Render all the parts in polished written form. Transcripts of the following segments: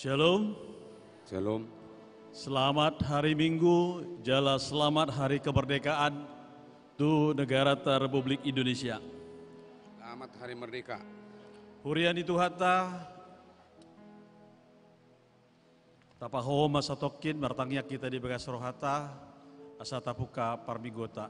Shalom. Shalom. Selamat hari Minggu, jala selamat hari kemerdekaan tu negara Republik Indonesia. Selamat Hari Merdeka. Hurian itu hatta tapaho masa tokin martangnya kita di begas rohata asa tapuka parmigota.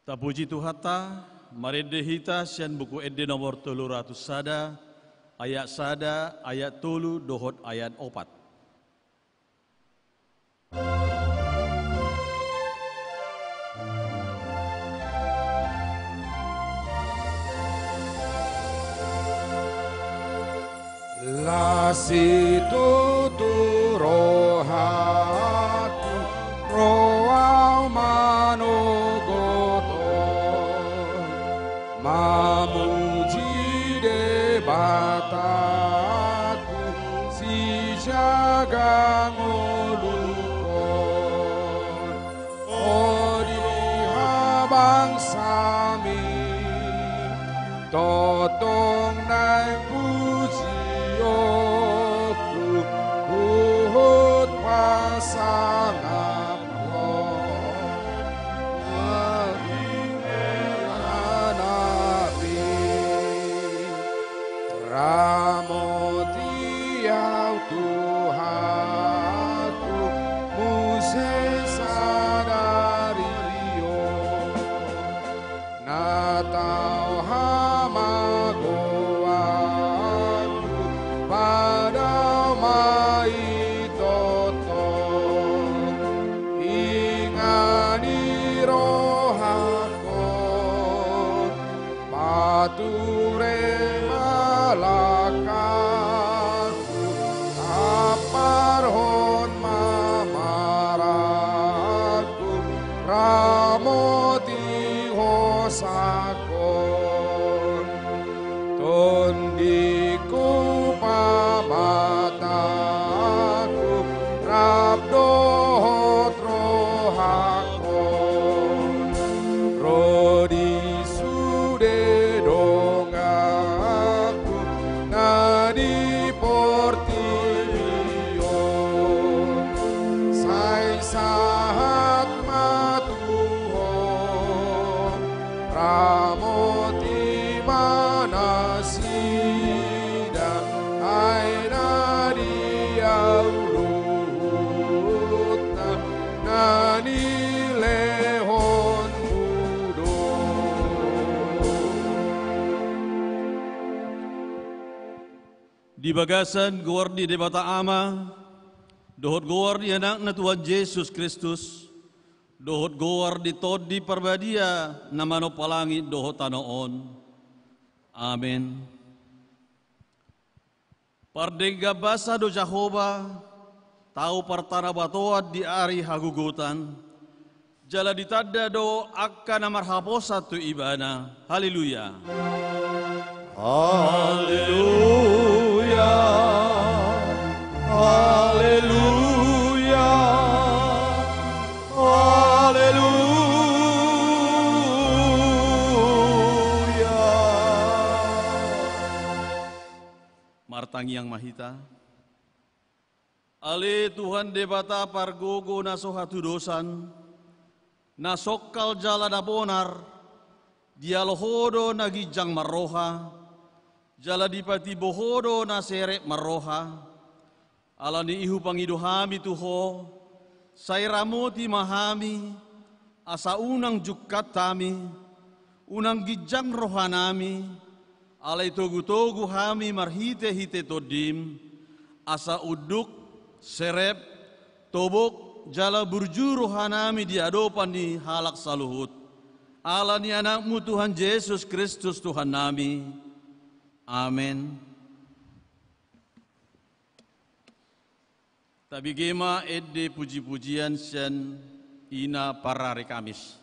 Tapuji Tuhata, maredehita sian buku ede nomor 300 sada, ayat tulu dohot ayat 4. Lasitu tu rohatu roa manogoto mamuji debataku si jagang ulukon odihah sami totong nang pujioku uhut pasangan Ramoti au Tuhanku muse sadario natau hamagoanku pada mai totong ingani rohakon pature malakaku aparhon mamaraku ramoti hosakon tondiku pamataku rabdohot rohakon rodi sude dongaku nadi portion sai sahat matuhon ramoti manasida aina diaulutna nani lehon budo. Di bagasan gowar di debata ama, dohot gowar di anak na Tuhan Yesus Kristus, dohot gowar di tod di parbadia na mano palangi dohot tanoon. Amen. Pardega basa do Jehovah, tau partana batoat di ari hagugutan, jala ditadda do akka namar haposa tu ibana. Haleluya. Haleluya, haleluya, haleluya. Martangi yang mahita. Ale Tuhan debata pargogo naso hatu dosan, nasokal jala na bonar, dialohodo nagijang maroha, jala dipati bohodo na serek maroha, ala ni ihu pangidohami tuho, sayramoti mahami, asa unang jukat tami, unang gijang rohanami, alay togu-togu hami marhite-hite todim, asa uduk, serep, tobok, jala burju rohanami diadopan di halak saluhut. Allah ni anakmu Tuhan Yesus Kristus Tuhan nami. Amin. Tabigema edde puji-pujian sian ina para rekamis.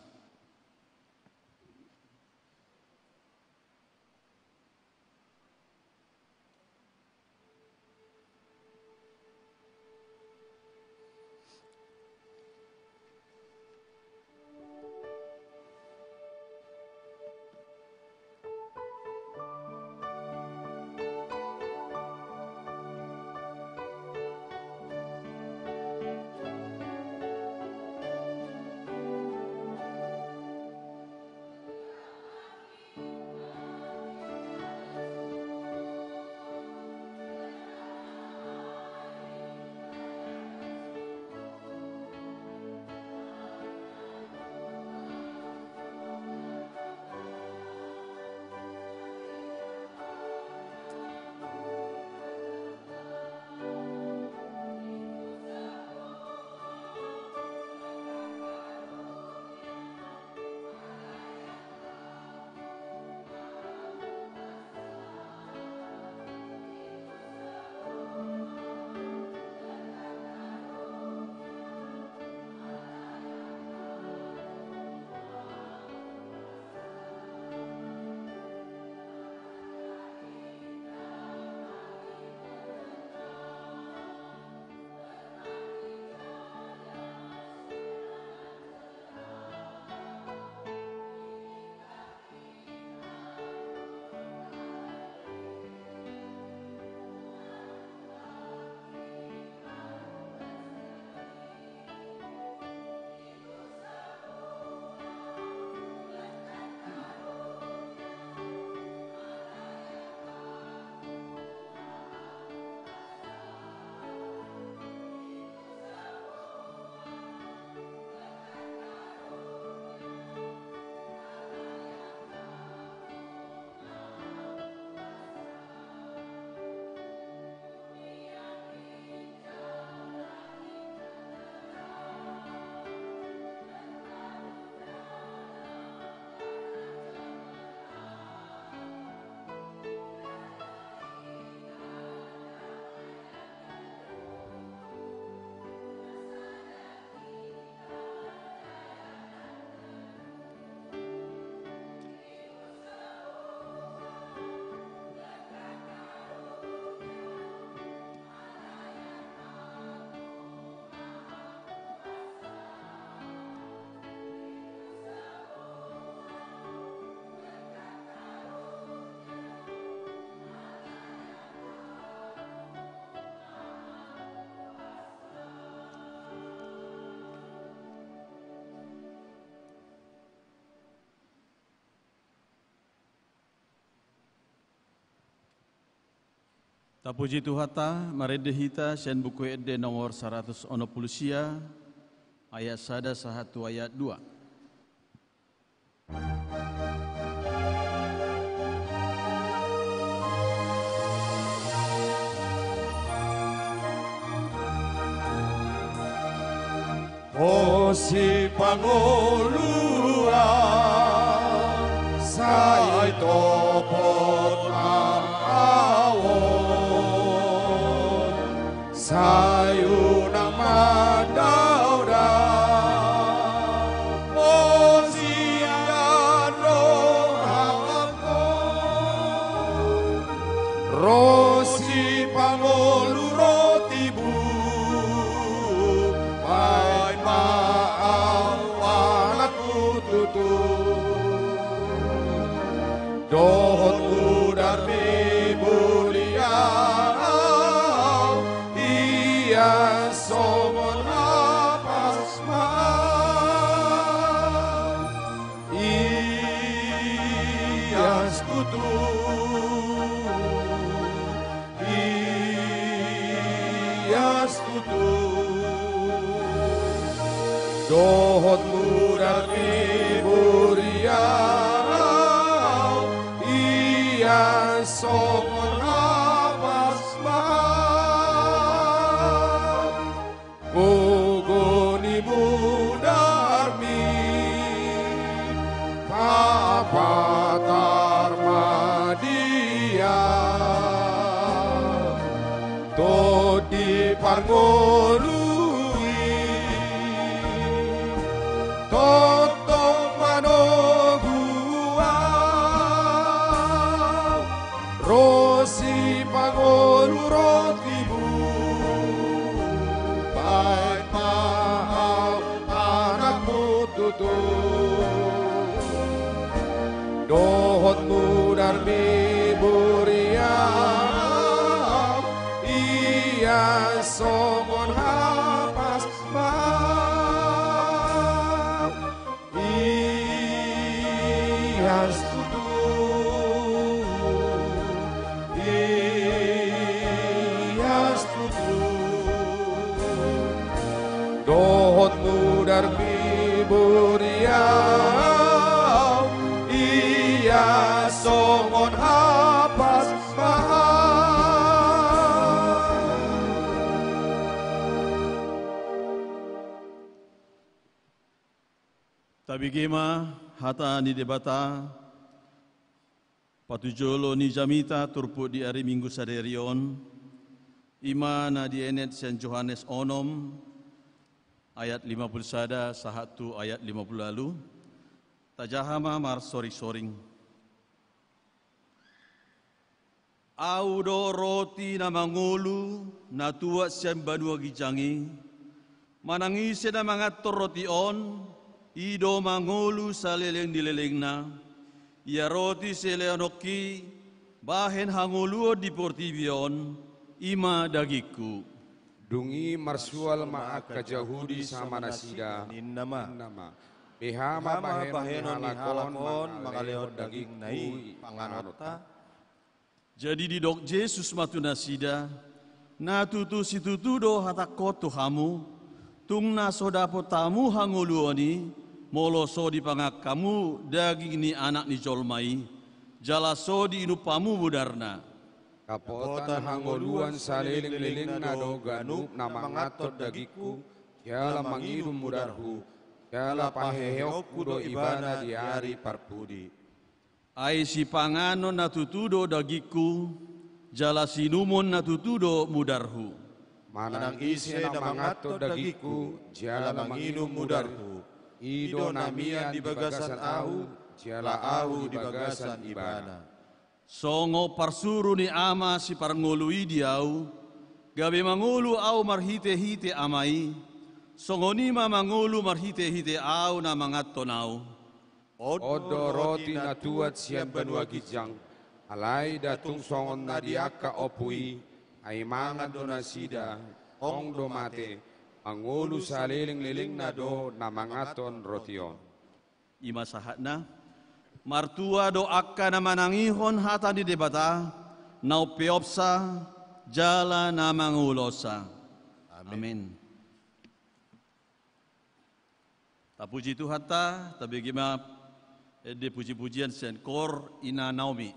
Tapuji Tuhata, marede hita sen buku ede nomor 100 pulusia ayat 1 sahatu ayat 2. O si Pangulua sa itopot awon sayunang madauda o siyan rosi Pangulu rotibu may maawalat kututu dohot udar ni buliau iya somon apasma iya skutu iya skutu dohot udar ni buliau iya somon apasma Pugoni mudarmi kapatar madia to di parngolui totok manogua rosi pangolu rotibu baik maaf anakmu tutup dohotmu darmi buriam ia somon hapas maaf ia setuju dohotmu darmi buriam ia somon hapas Tabi gema hata ni debata patujolo ni jamita turpu di hari Minggu saderion ima na di enet Saint Johannes onom ayat 50 sada sahatu ayat 50 lalu tajahama mar soring audo roti na mangulu na tuwa siyang banua gijangi manangise na mga roti on ido mangulu sa leleng dileleng na ia roti seleonoki bahen hanguluo di portibion ima dagiku dungi marsual maak kajahudi sama nasida Ninnama Behama bahenon ni halakon mangaleon daging nai panganota. Jadi di dok Yesus matu nasida na tutu situtudo hatakotu hamu tung na sodapo tamu hanguluoni molo so di pangak kamu daging ni anak ni jolmai jala so di inupamu budarna kapotan hangoluan saliling-liling na doganu na mangatot dagiku jala mangidum mudarhu jala pahehok kudo ibana di hari parpudi ai si pangano na tutudo dagiku jala sinumon na tutudo mudarhu manang ise na mangatot dagiku jala mangidum mudarhu ido namian di bagasan au jala au di bagasan ibana songo parsuru ni ama si parngului diau gabe mangulu au marhite-hite amai songo nima mangulu marhite-hite au na mangatonau odo roti na tuat siam banua gijang alai datung songon na diaka opui ai mangan do nasida ong do mate angulu saliling-liling na do na mangaton rotion ima sahatna martua do akka na manangihon hata di debata nau peopsa jala na mangulosa amin tapuji tu hatta tabi gima de puji-pujian sen kor ina naomi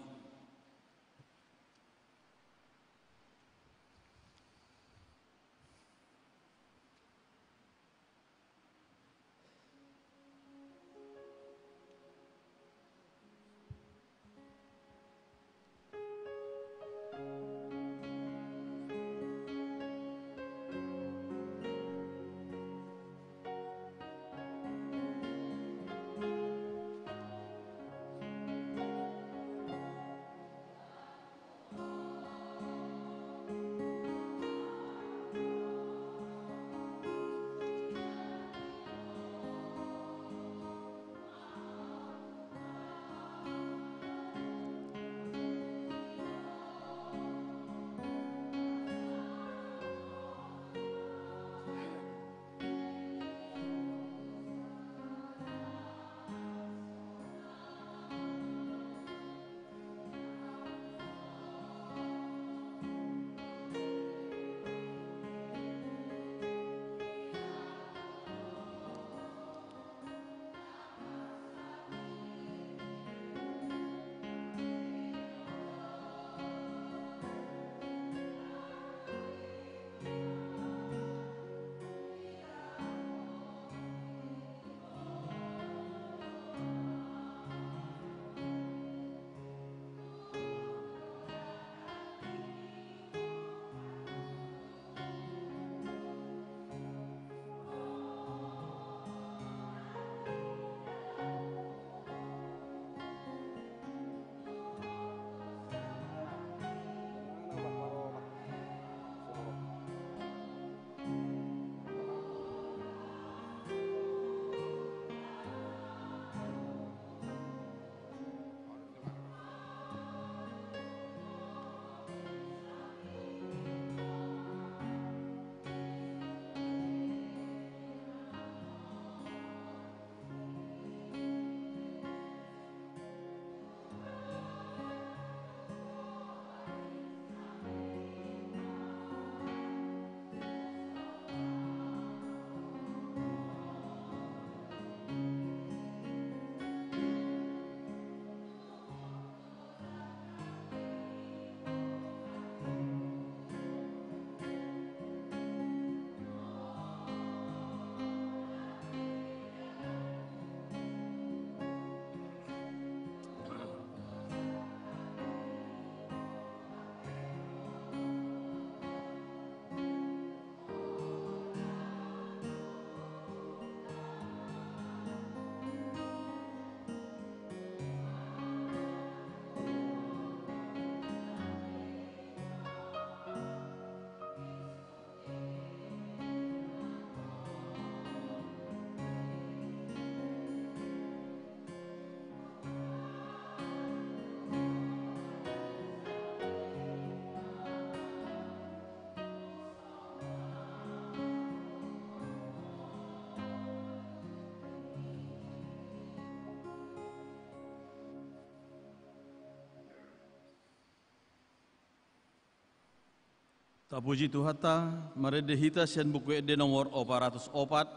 Tapuji Tuhata, marede hita sian buku ede nomor 404,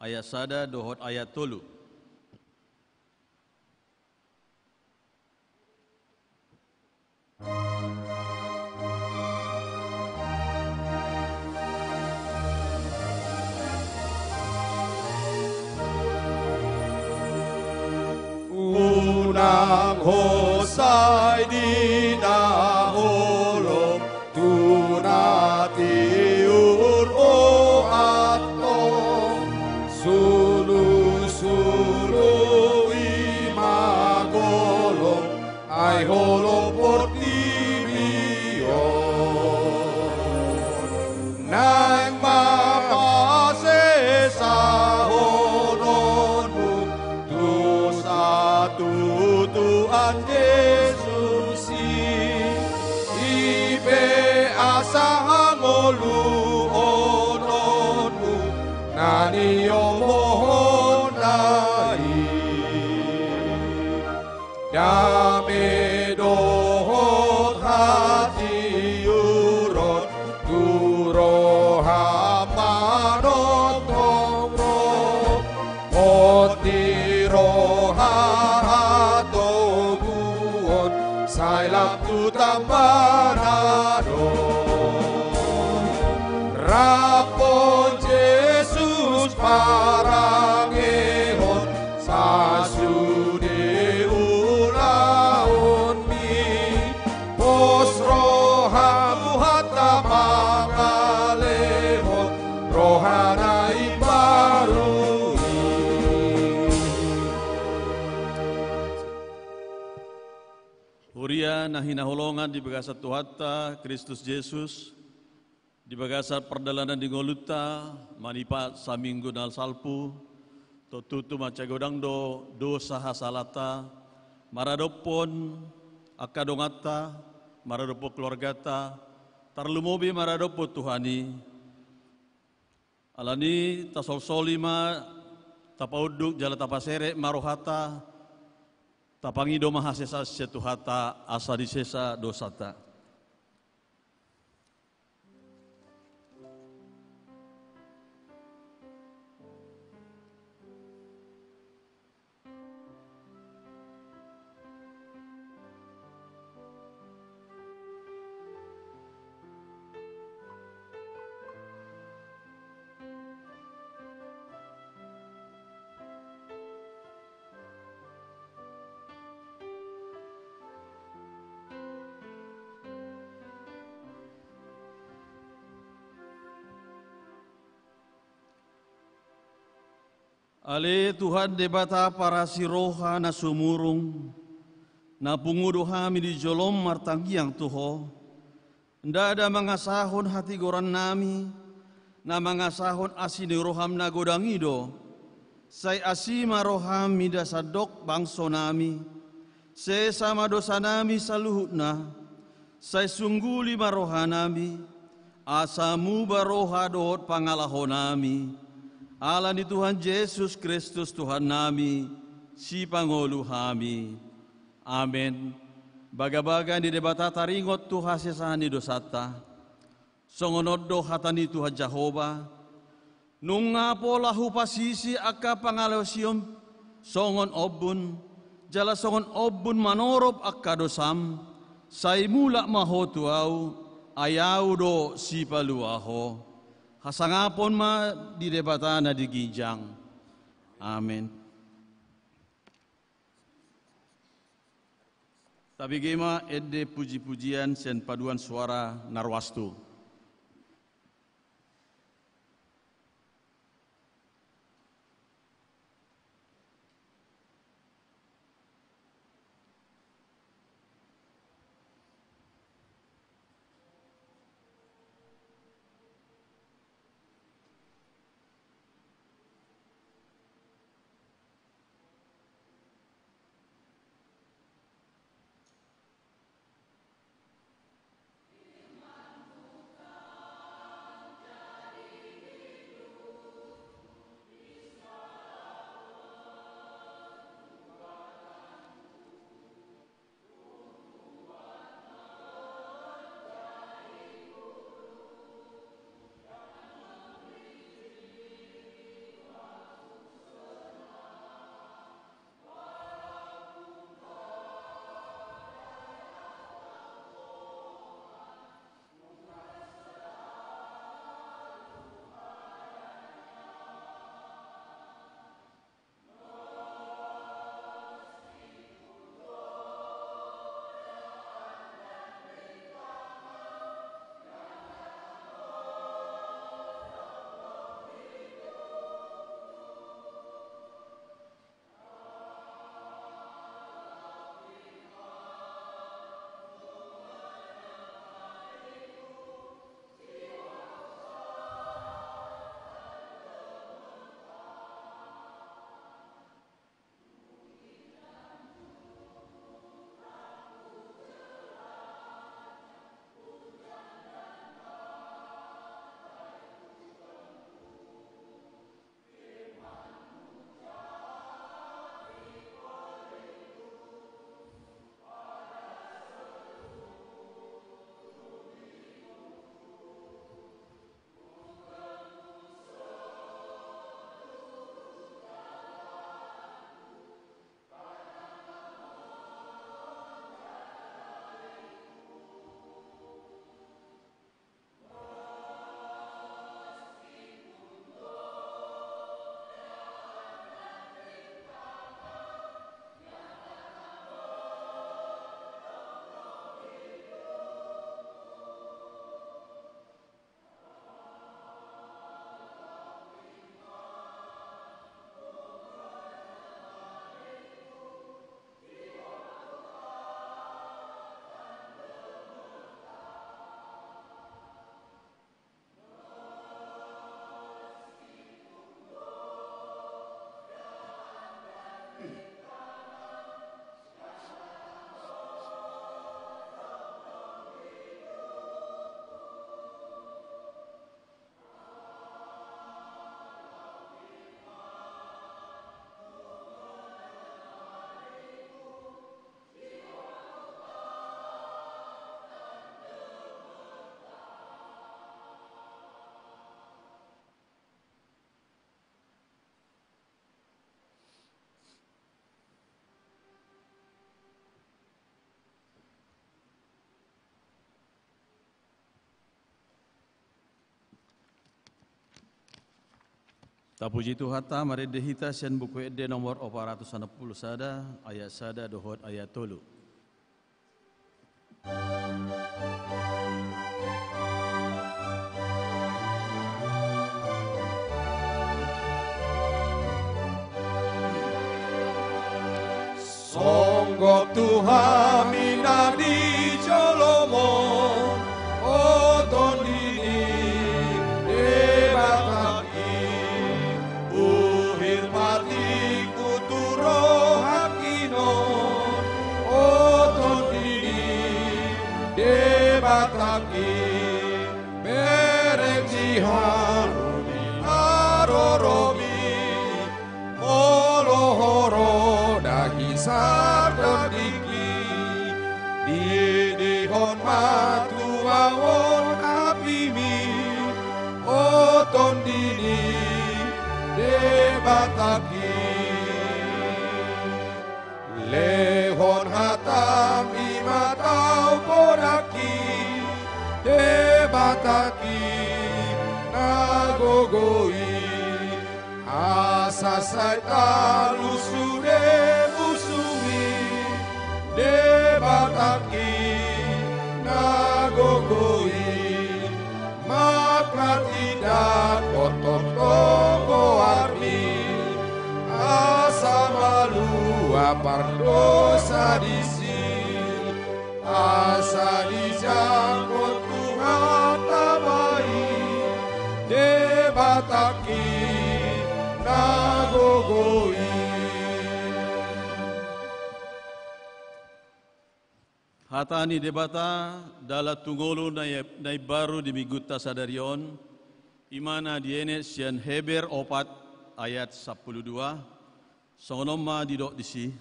ayat sada dohot ayat tolu. Unang hosay di nahulog tunatiur o atong sulu-sulu imagolong ay holo portibiyon nang mapase sa hononmu tu sa tutuan Jesus ibe asang oluononmu naniyo mohon nai dame dohot hati urot turo hamanot tomro otiro hatoguon sailap tutamanado rapon Jesus parangehon sa sude ulaon mi pos roha buhata mangalehon rohana ibarui Huria na hinaholongan di bagasa Tuhata Kristus Jesus, di bagasa perdalanan di ngoluta, manipa sa minggu nal salpu, totutu macagodang dosa hasalata, maradopon akadongata, maradopo keluargata, tarlumobi maradopo Tuhani, alani tasolsolima, tapauduk jala tapasere marohata, tapangido mahasesa setuhata asa disesa dosata. Ale Tuhan debata para siroha na sumurung, na pungudo hami di jolom martanggiang Tuho, nda ada mangasahon hati goran nami, na mangasahon asini roham na godangido, say asima roham mida sadok bangso nami, say sama dosa nami saluhut na, say sungguli maroha nami, asamu baroha dohot pangalahon nami, Allah ni Tuhan Yesus Kristus Tuhan nami, si Pangulu hami. Amen. Baga-baga di debata taringot Tuhan sesani dosata. Songonod do hatani Tuhan Jehovah. Nung ngapo lahu pasisi akka pangalosium songon obun. Jala songon obun manorob akka dosam. Say mula mahotuau ayaw do si paluaho. Hasangapon ma di debata na digijang. Amen. Tabigema edde puji-pujian sen paduan suara narwastu. Tapuji Tuhan ta marede hita sian buku ede nomor 460 sada ayat sada dohot ayat tolu. Songgok Tuhan minadi jolomon oton dini debataki uhir mati kuturo hakinon oton dini debataki bereng jiharuni aroromi molohoro sabda diki di hon matu awon apimi oton dini debataki lehon hatam imatau podaki debataki nagogoi asa saita lusure debataki nagogoi maka tidak kotor toko armi asa malu apar dosa disi asa dijangkut Tuhan tabai debataki nagogoi. Hatani debata dala tunggolo na baru di miguta sadarion imana diene sian Heber 4 ayat 12 sonoma didok disi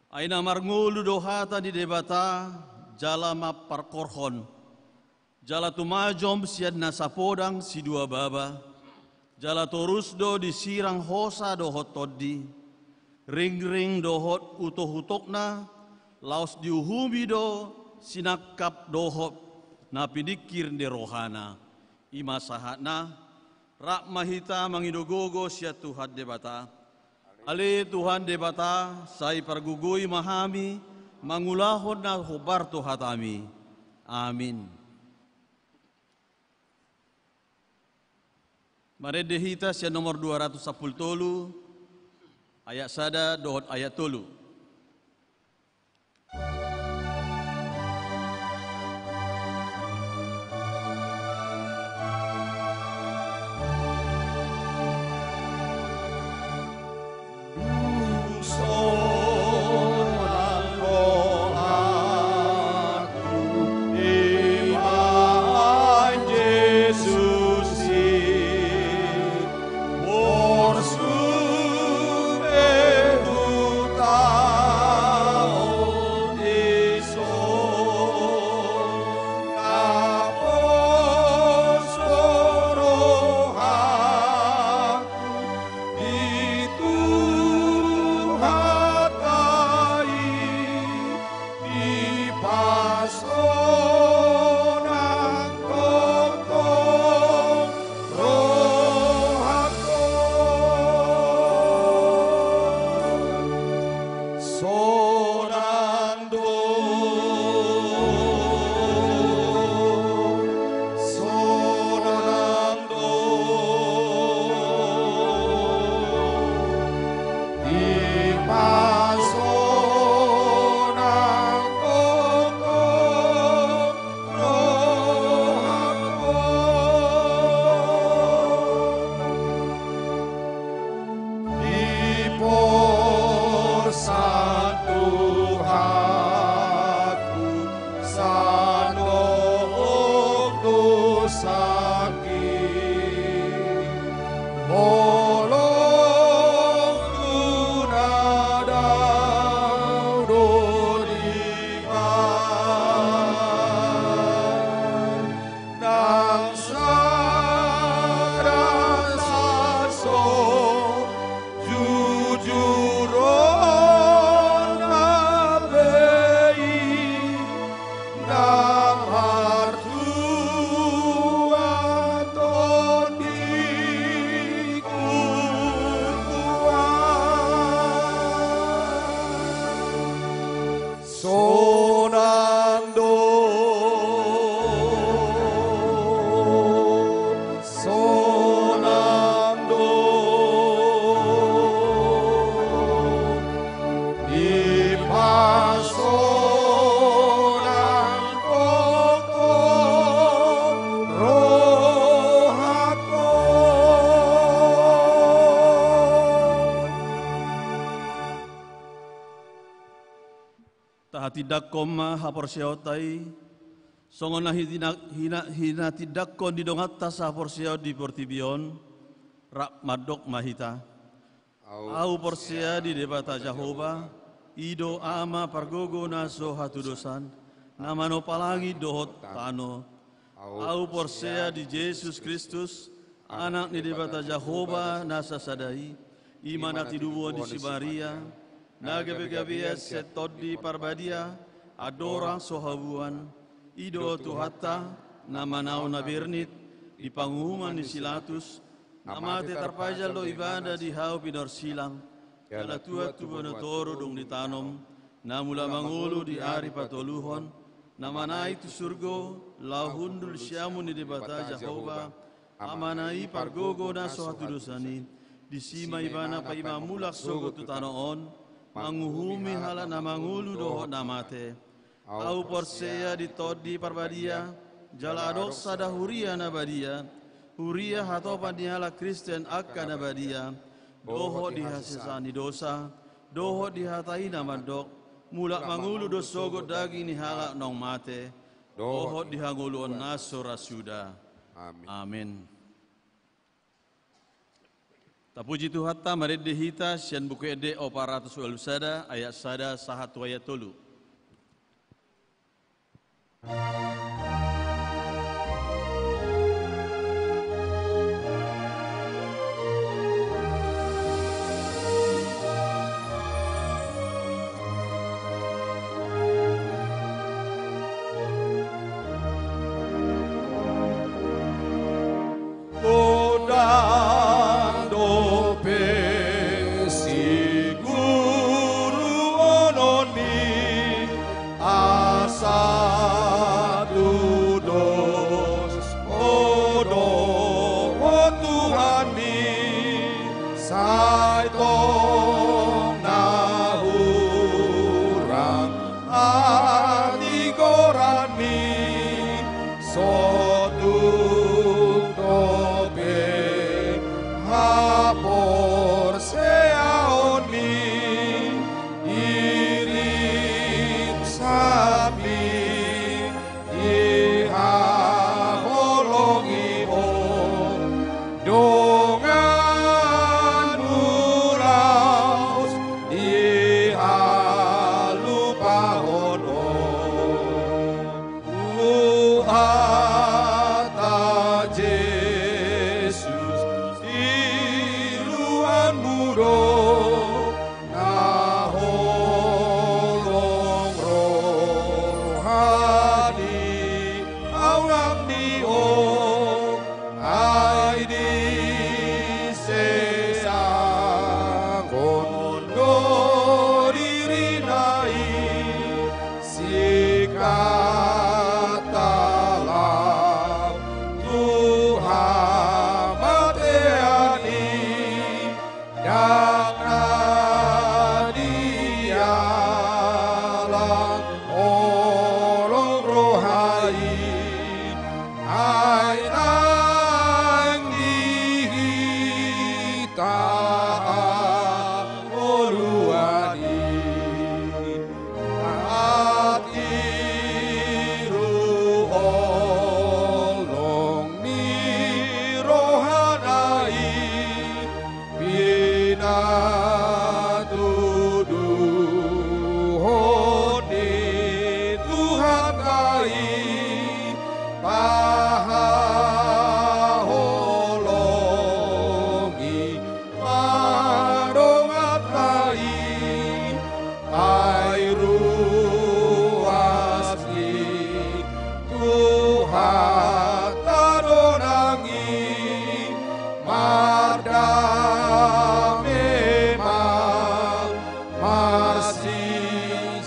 aina marngulu do hata di debata jala maparkorhon jala tumajom sian nasapodang si dua baba jala torus do disirang hosa do hotodi ring-ring dohot utoh-utokna, laos diuhumi do sinakap dohot na pidikir de rohana. Ima sahatna, rak mahita mangidogogo sia Tuhan debata. Ale Tuhan debata, sai pargugui mahami, mangulahon na hobar Tuhatami. Amin. Maredehita sia nomor 210 ayat sada dohot ayat tolu. Satu Sonando, sonando, di pasonan koko rohako. Tahati dakom hapor siautai, songon hina tidakon di dongata hapor siau di portibion, rak madok mahita. Au porsia di debata Jehova, ido ama pargogo naso hatudosan, namano palangi dohot tano. Au porsia di Yesus Kristus, anak di debata Jehova nasa sadai, imana tiduan di Sibaria, nagabe-gabe setot di parbadia, adorang sohabuan, ido tuhata, namanau nabirnit, di pangumuman di silatus, namate terpajal lo ibadah di hau pinor silang, kala tua tubono toro dong ditanom, namula mangulu di ari patoluhon, namanai tu surgo, lahundul syamun di debata Jehova, amanai pargogo na sohatu dosani, di sima ibana pa imamulak sogo tu tanoon, manguhumi hala na mangulu dohot namate, au porseya di todi parbadia, jala adok sada huria nabadia, huria hatopan dihala Kristen akka nabadia, dohot dihasisani dosa, dohot dihatai namadok, mulak mangulu dosogo daging nihala nong mate, dohot dihanguluan naso rasuda. Amin. Tapuji Tuhan ta marede hita sian buku ede o paratus walusada ayat sada sahat ayat tolu. Asadu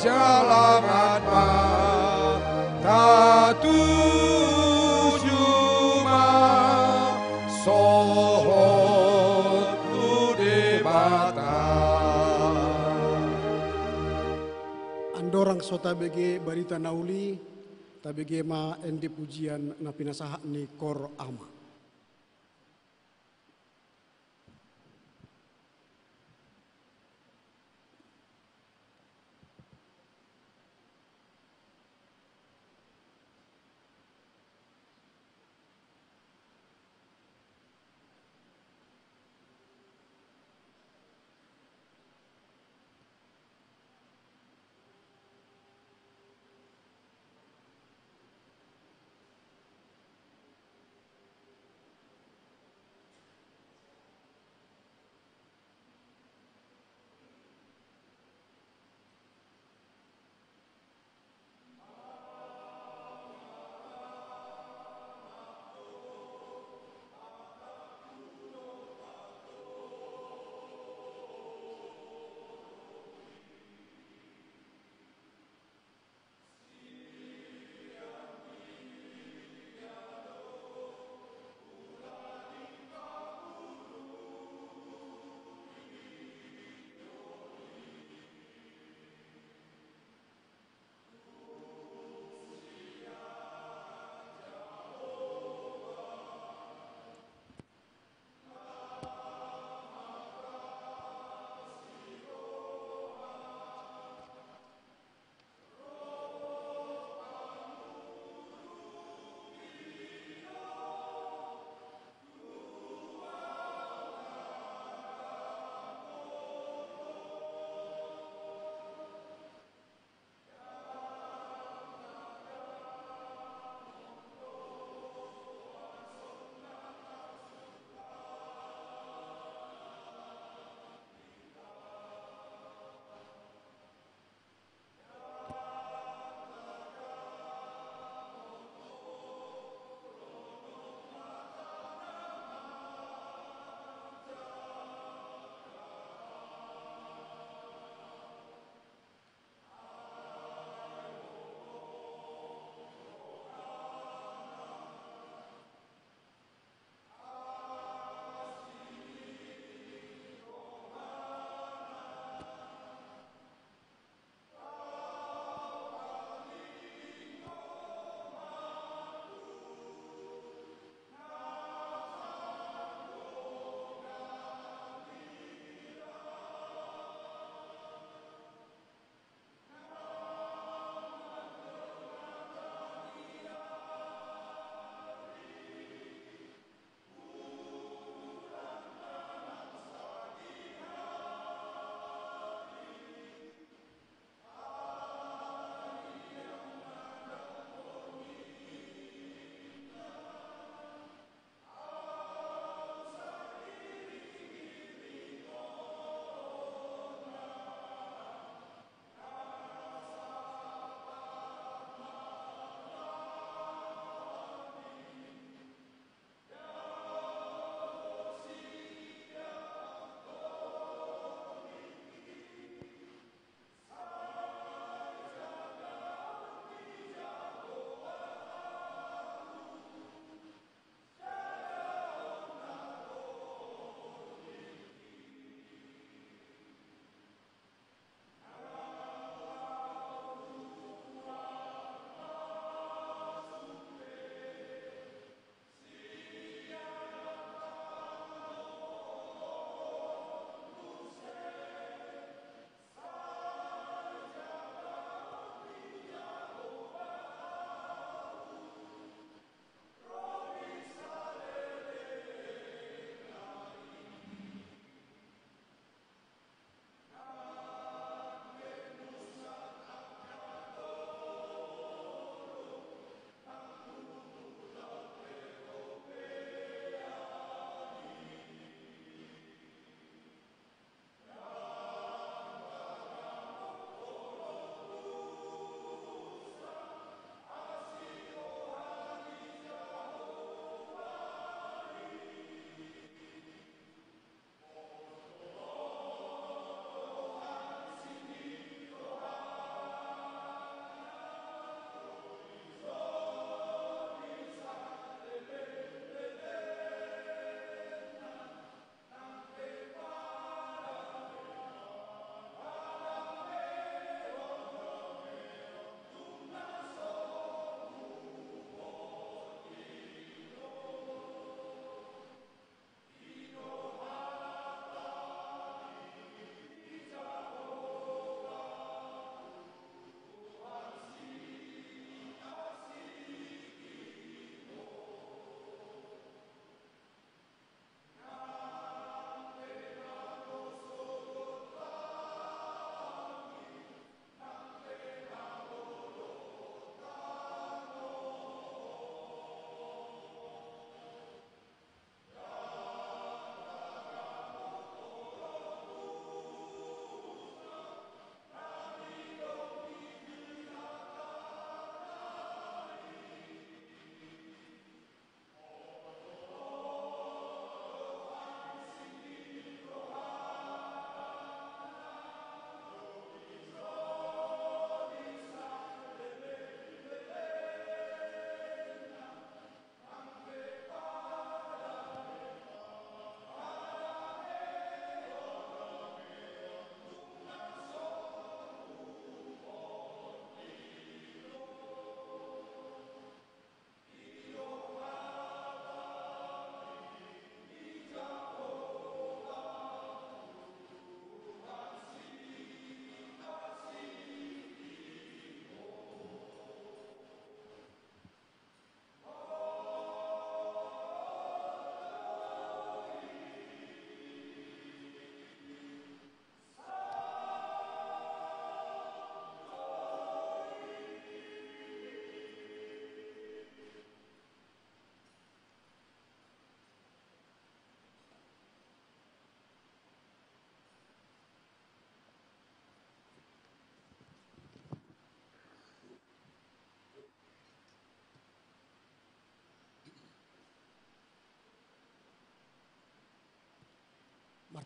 selamat tatu juma sohot tude bata. Andorang sota bege barita nauli tabege ma endi pujian na pinasaha ni kor ama.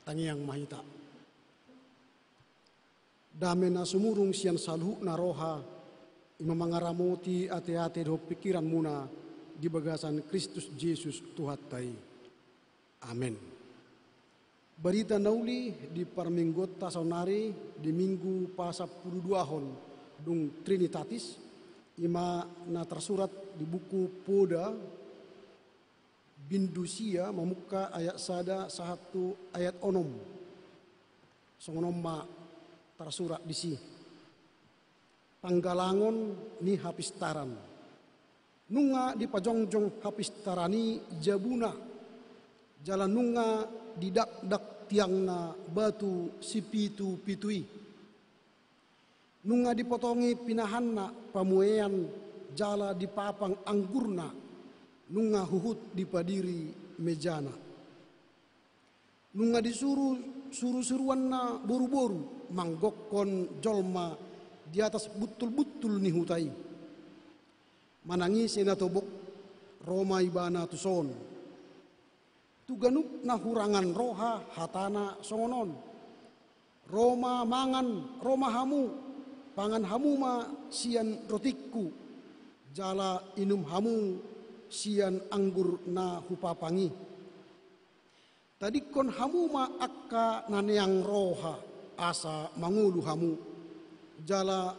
Tangiang mahita. Damena sumurung sian salhu na roha ima mangaramoti ate-ate do pikiran muna di bagasan Kristus Yesus Tuhatai. Amin. Berita nauli di parminggot tasonari di minggu pasapuluduahon dung Trinitatis ima na tersurat di buku Poda Bindusia memuka ayat sada satu ayat onom songonom ma tersurat di si panggalangon ni hapistaran nunga di pajongjong hapistarani jabuna jalan nunga di dak tiangna batu si pitui nunga dipotongi pinahanna pamuean jala di papang anggurna nunga huhut di padiri mejana nunga suruhan na boru-boru manggokkon jolma di atas butul-butul ni hutai manangis na tobok Roma ibana tuson tuganuk na hurangan roha hatana songonon Roma mangan Roma hamu pangan hamu ma sian rotikku jala inum hamu sian anggur na hupapangi tadikon hamu ma akka naneang roha asa mangulu hamu jala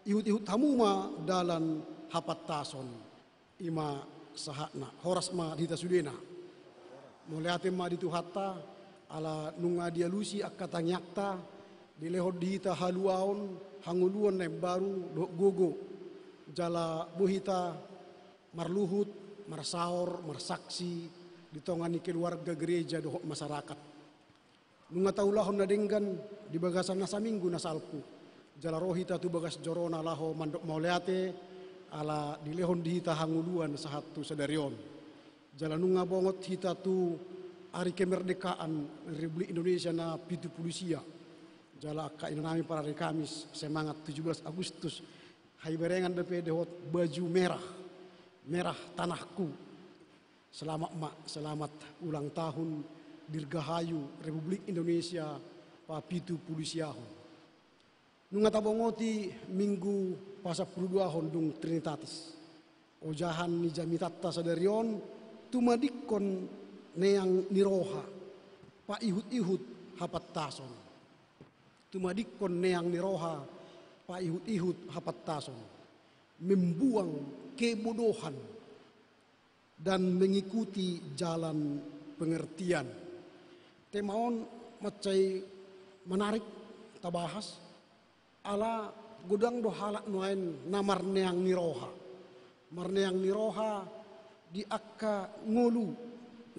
ihut-ihut hamu ma dalan hapattason ima sahakna horas ma dita sudena muliate ma ditu hatta ala nunga dia lusi akka tangyakta dilehod dita haluaon hanguluan na baru do gogo jala buhita marluhut marsaor marsaksi ditongani keluarga gereja dohok masyarakat nunga taulahon na denggan di bagasan nasa minggu nasalpu jala rohita tu bagas jorona laho mandok mauleate ala dilehon dihita hanguluan sahatu sadarion jala nunga bongot hita tu hari kemerdekaan Republik Indonesia na 70 jala ka inanami para hari Kamis semangat 17 Agustus hai berengan DP dehot baju merah tanahku selamat ulang tahun dirgahayu Republik Indonesia pa 70 nunga tabongoti minggu pasapuluduahon dung Trinitatis ojahan ni jamitatta sadarion tumadikon neang niroha pa ihut-ihut hapattason tumadikon neang niroha pa ihut-ihut hapattason membuang kebodohan dan mengikuti jalan pengertian. Temaon macai menarik tabahas ala gudang do halak nuain namar neang niroha. Marneang niroha di akka ngolu,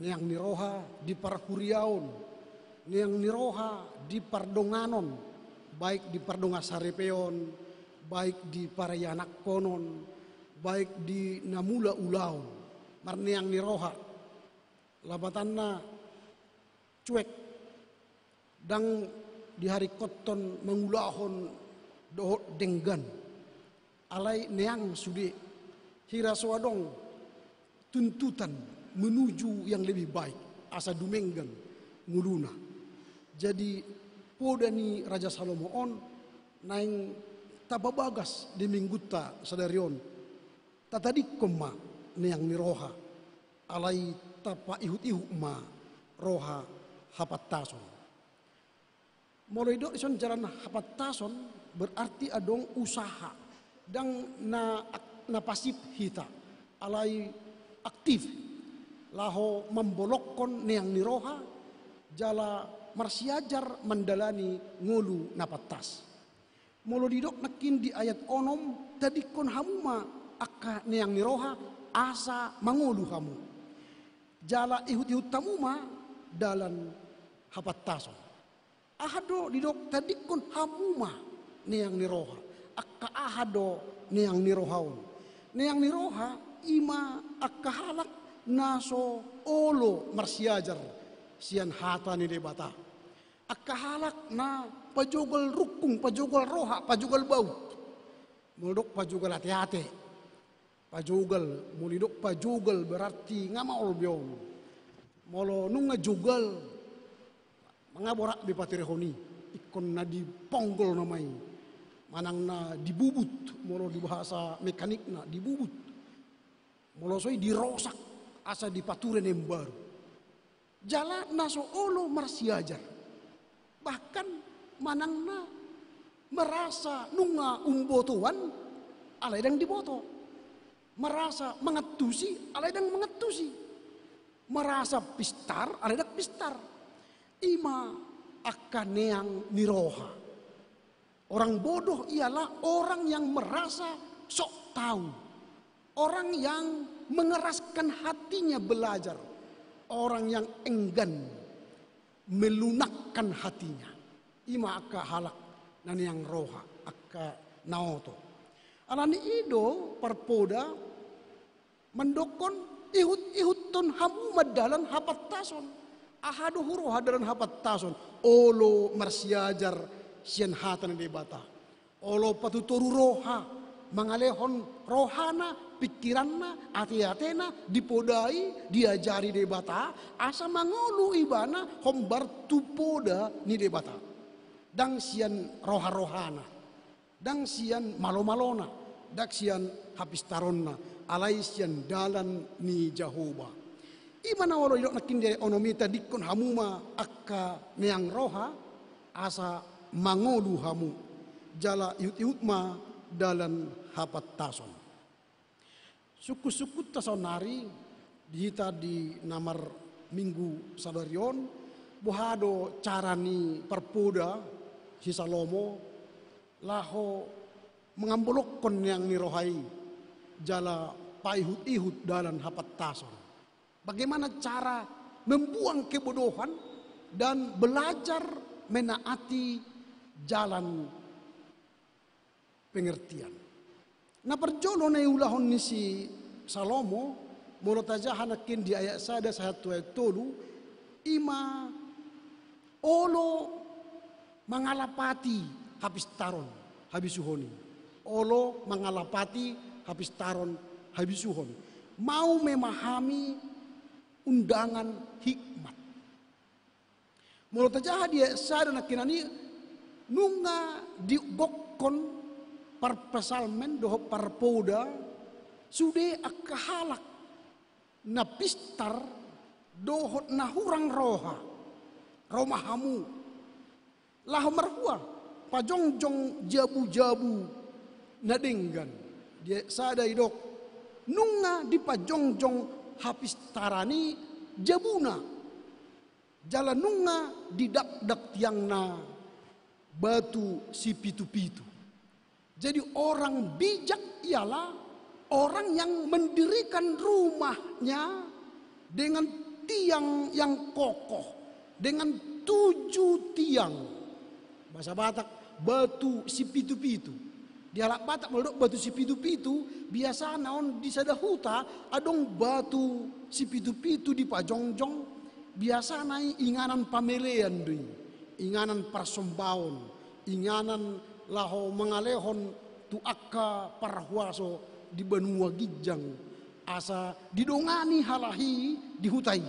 neang niroha di parhuriaon, neang niroha di pardonganon, baik di pardonga sarepeon, baik di parayanak konon, baik di namula ulaon, marneang niroha, labatanna cuek, dang di hari koton mengulahon dohot denggan, alai neang sude, hira swadong tuntutan menuju yang lebih baik, asa dumenggan nguluna. Jadi podani Raja Salomo on naing tababagas di mingguta sadarion tatadik koma neang niroha alai tapa ihut-ihut ma roha hapattason. Mulai do ison jalan hapattason berarti adong usaha dang na pasif hita alai aktif laho membolokkan neang niroha jala marsiajar mandalani ngulu napattas. Molo didok nakin di ayat onom tadikon hamuma akka neang niroha asa mangulu hamu. Jala ihut-ihut tamuma dalan hapattason. Ahado didok tadikon hamuma neang niroha akka ahado neang nirohaon. Neang niroha ima akka halak naso olo marsiajar sian hata ni debata. Akka halak na pajogal rukung, pajogal roha, pajogal bau. Muldok pajogal hati-hati. Pajogal, mulidok pajogal berarti ngamaol biong. Molo nung ngajugal, pangaborak be patirehoni ikon na di ponggol namai manang na dibubut molo di bahasa mekanik na dibubut molo soi dirosak asa dipaturen yang baru jala naso olo marsiajar bahkan manang na merasa nunga umbotuan alai dang diboto merasa mengetusi alai dang mengetusi merasa pistar alai dang pistar ima akan yang niroha. Orang bodoh ialah orang yang merasa sok tahu. Orang yang mengeraskan hatinya belajar. Orang yang enggan melunakkan hatinya. Ima akka halak nan yang roha akka naoto. Alani ido parpoda mendokon ihut ton hamu madalan hapat tason. Ahadu huru hadaran hapat tason olo marsiajar sian hatan di bata olo patuturu roha mangalehon rohana pikiranna ati-atena dipodai diajari di bata asa mangolu ibana hombar tupoda ni di bata dang sian roha-rohana dang sian malo-malona dak sian habis taronna alai sian dalan ni Jehovah. Imana waro idok nakinde onomita dikon hamuma akka neang roha asa mangolu hamu jala iut ma dalan hapat tason. Suku-suku tasonari dihita di namar minggu sadarion bohado carani perpoda si Salomo laho mengambolokon yang nirohai jala paihut-ihut dalan hapat tason. Bagaimana cara membuang kebodohan dan belajar menaati jalan pengertian. Nah perjolo na ulahon ni si Salomo mulot aja hanakin di ayat sada satu ayat tolu ima olo mangalapati habis taron habis suhoni olo mangalapati habis taron habis suhoni mau memahami undangan hikmat. Mulut aja dia sadar nak kinani nunga dibokkon parpesalmen doho parpoda sude akahalak na pistar doho na hurang roha romahamu lahu marhua pajongjong jabu-jabu nadenggan dia sadar idok nunga di pajongjong habis tarani jabuna jalanunga didak-dak tiangna batu si pitu-pitu. Jadi orang bijak ialah orang yang mendirikan rumahnya dengan tiang yang kokoh, dengan 7 tiang. Bahasa Batak batu si pitu-pitu. Di alak Batak meledok batu si pitu-pitu biasa naon di sadahuta adong batu si pitu-pitu di pajongjong biasa naik inganan pamelean dui inganan persembahon inganan laho mengalehon tu akka parhuaso di benua gijang asa didongani halahi dihutai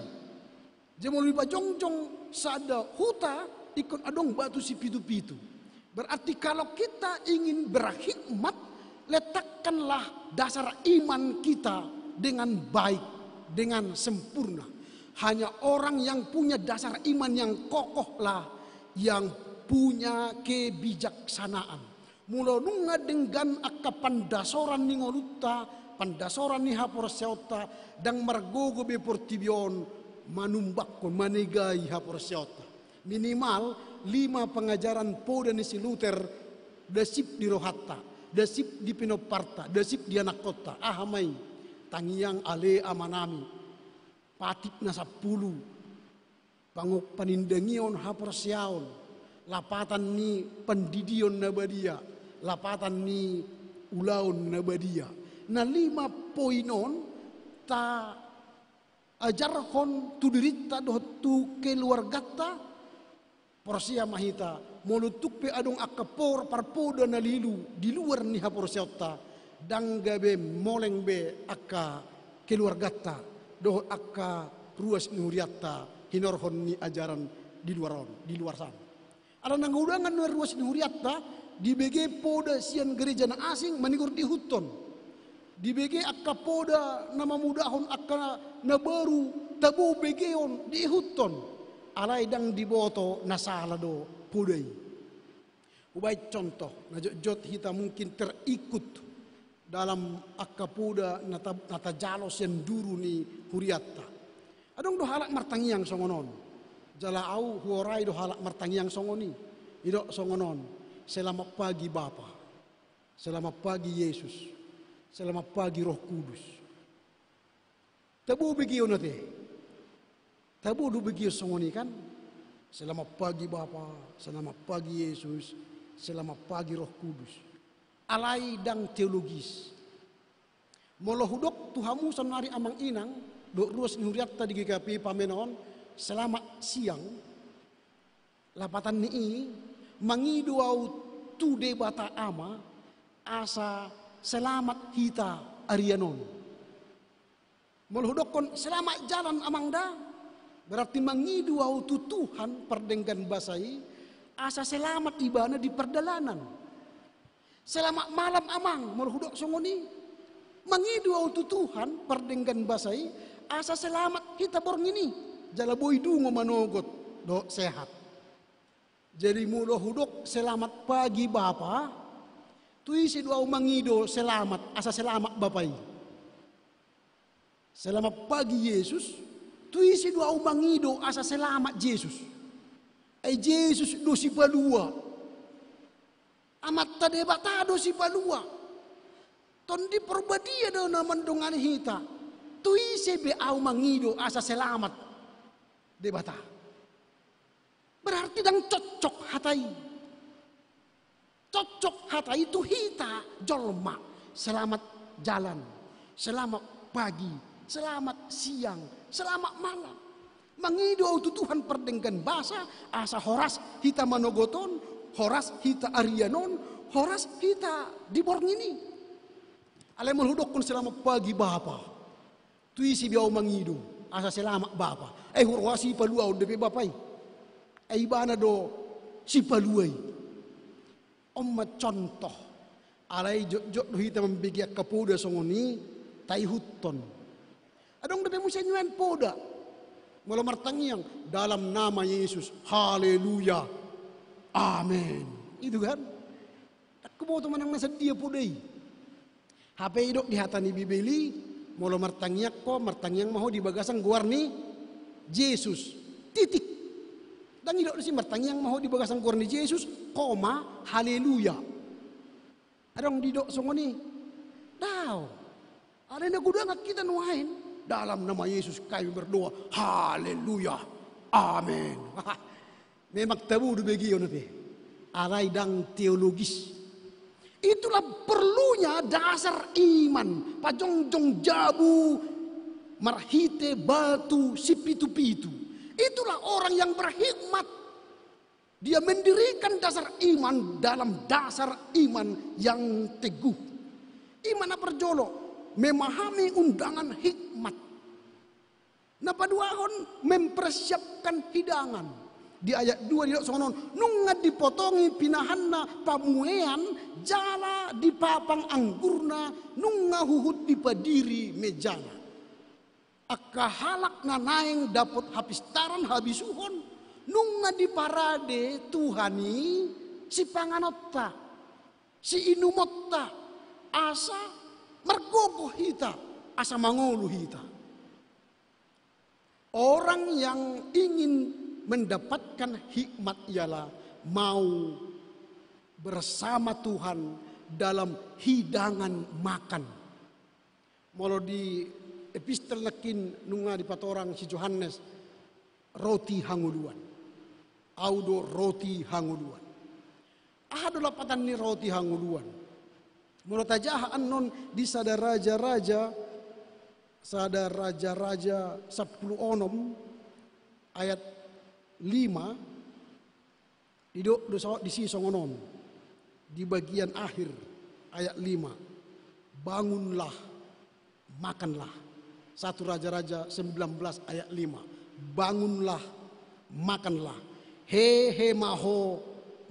jemol di pajongjong sada huta ikon adong batu si pitu-pitu. Berarti kalau kita ingin berhikmat, letakkanlah dasar iman kita dengan baik, dengan sempurna. Hanya orang yang punya dasar iman yang kokohlah yang punya kebijaksanaan. Mula nunga dengan akka pandasoran ni ngoluta, pandasoran ni hapor seota, dan margogo beportibion manumbakon manegai hapor seota. Minimal 5 pengajaran poda ni si Luther dasip di Rohatta, dasip di Pinoparta, dasip di anak kota. Ahamai tangiang ale amanami patik na 10 panguk panindangion hapor siaon lapatan ni pendidion na badia lapatan ni ulaon na badia na 5 poinon ta ajarkon tu dirita doh tu keluargata porsia mahita molutuk pe adong akapor parpoda na lilu di luar ni hapor siota danggabe moleng be akka keluargata doh akka ruas nuriatta hinorhon ni ajaran di luar sana. Ada nanggudangan ruas di huriatta di BG poda sian gereja na asing manigur di huton. Di BG akka poda nama mudahon akka na baru tabu BG-on di huton. Alay dang diboto na sala do podai. Ubay contoh na jot hita mungkin terikut dalam akka poda nata jalos yang duru ni huriatta. Adong do halak martangiang songonon. Jala au huorai do halak martangiang songoni. Idok songonon. Selamat pagi Bapa. Selamat pagi Yesus. Selamat pagi Roh Kudus. Tabu begio nate. Tabu do begio songoni kan. Selamat pagi Bapa. Selamat pagi Yesus. Selamat pagi Roh Kudus. Alai dang teologis. Molohudok tuhamu sanari amang inang. Do ruas nuriatta di GKP pamenon. Selamat siang, lapatan ni mangidu au tu debata ama asa selamat hita arianon. Molhudokon selamat jalan amangda berarti mangidu au tu Tuhan perdenggan basai asa selamat ibana di perdalanan. Selamat malam amang molhudok songoni mangidu au tu Tuhan perdenggan basai asa selamat hita borng ini. Jala boydu manogot do sehat. Jadi mulo hudok selamat pagi Bapa. Tuisi doa mangido selamat asa selamat Bapai. Selamat pagi Yesus. Tuisi doa mangido asa selamat Yesus. Yesus do si palua. Amat tade batado si palua. Tondi perbadia do namandongan hita. Tuisi be au mangido asa selamat. Debata. Berarti dang cocok hatai. Cocok hatai itu hita jolma. Selamat jalan. Selamat pagi. Selamat siang. Selamat malam. Mangido itu Tuhan perdenggan bahasa. Asa horas hita manogoton. Horas hita arianon. Horas hita diborng ini. Alemol hudokon selamat pagi Bapa. Tuisi biau mangido. Asa selamat Bapa. Hurwa si palua o depe Bapai. Ibana do si paluai. Contoh. Alay jok do hita membigiak kapoda songoni. Tai huton. Adong depe musenyuan poda. Mula martangiang. Dalam nama Yesus. Haleluya. Amin. Itu kan. Tak kumoto manang nasa dia podai. HP idok dihatani bibeli. Mula martangiak ko. Martangiang maho di bagasan guarni. Yesus, titik. Dan tidak si martangiang maho di bagasan guarni Yesus, koma, haleluya. Adong didok songoni. Daw. Ada na gudang kita nuain. Dalam nama Yesus kami berdoa. Haleluya. Amin. Memang tabu du begio nate. Arai dang teologis. Itulah perlunya dasar iman. Pajongjong jabu. Marhite batu si pitu-pitu. Itulah orang yang berhikmat. Dia mendirikan dasar iman dalam dasar iman yang teguh. Iman perjolo memahami undangan hikmat. Napaduahon mempersiapkan hidangan. Di ayat 2 di sonon nunga dipotongi pinahanna pamuean jala di papang anggurna nunga huhut dipadiri mejana. Akka halak na naeng dapot hapistaran habisuhon nunga di parade Tuhani si panganotta si inumotta asa mergogo hita asa mangolu hita. Orang yang ingin mendapatkan hikmat ialah mau bersama Tuhan dalam hidangan makan. Molo di epistel lekin nunga di patorang si Yohanes roti hanguluan. Audo roti hanguluan. Ada lapatan ni roti hanguluan. Mula tajah anon di sada raja-raja 10 onom ayat 5 di si songonon di bagian akhir ayat 5 bangunlah makanlah. 1 Raja-Raja 19 ayat 5 bangunlah makanlah Hehe maho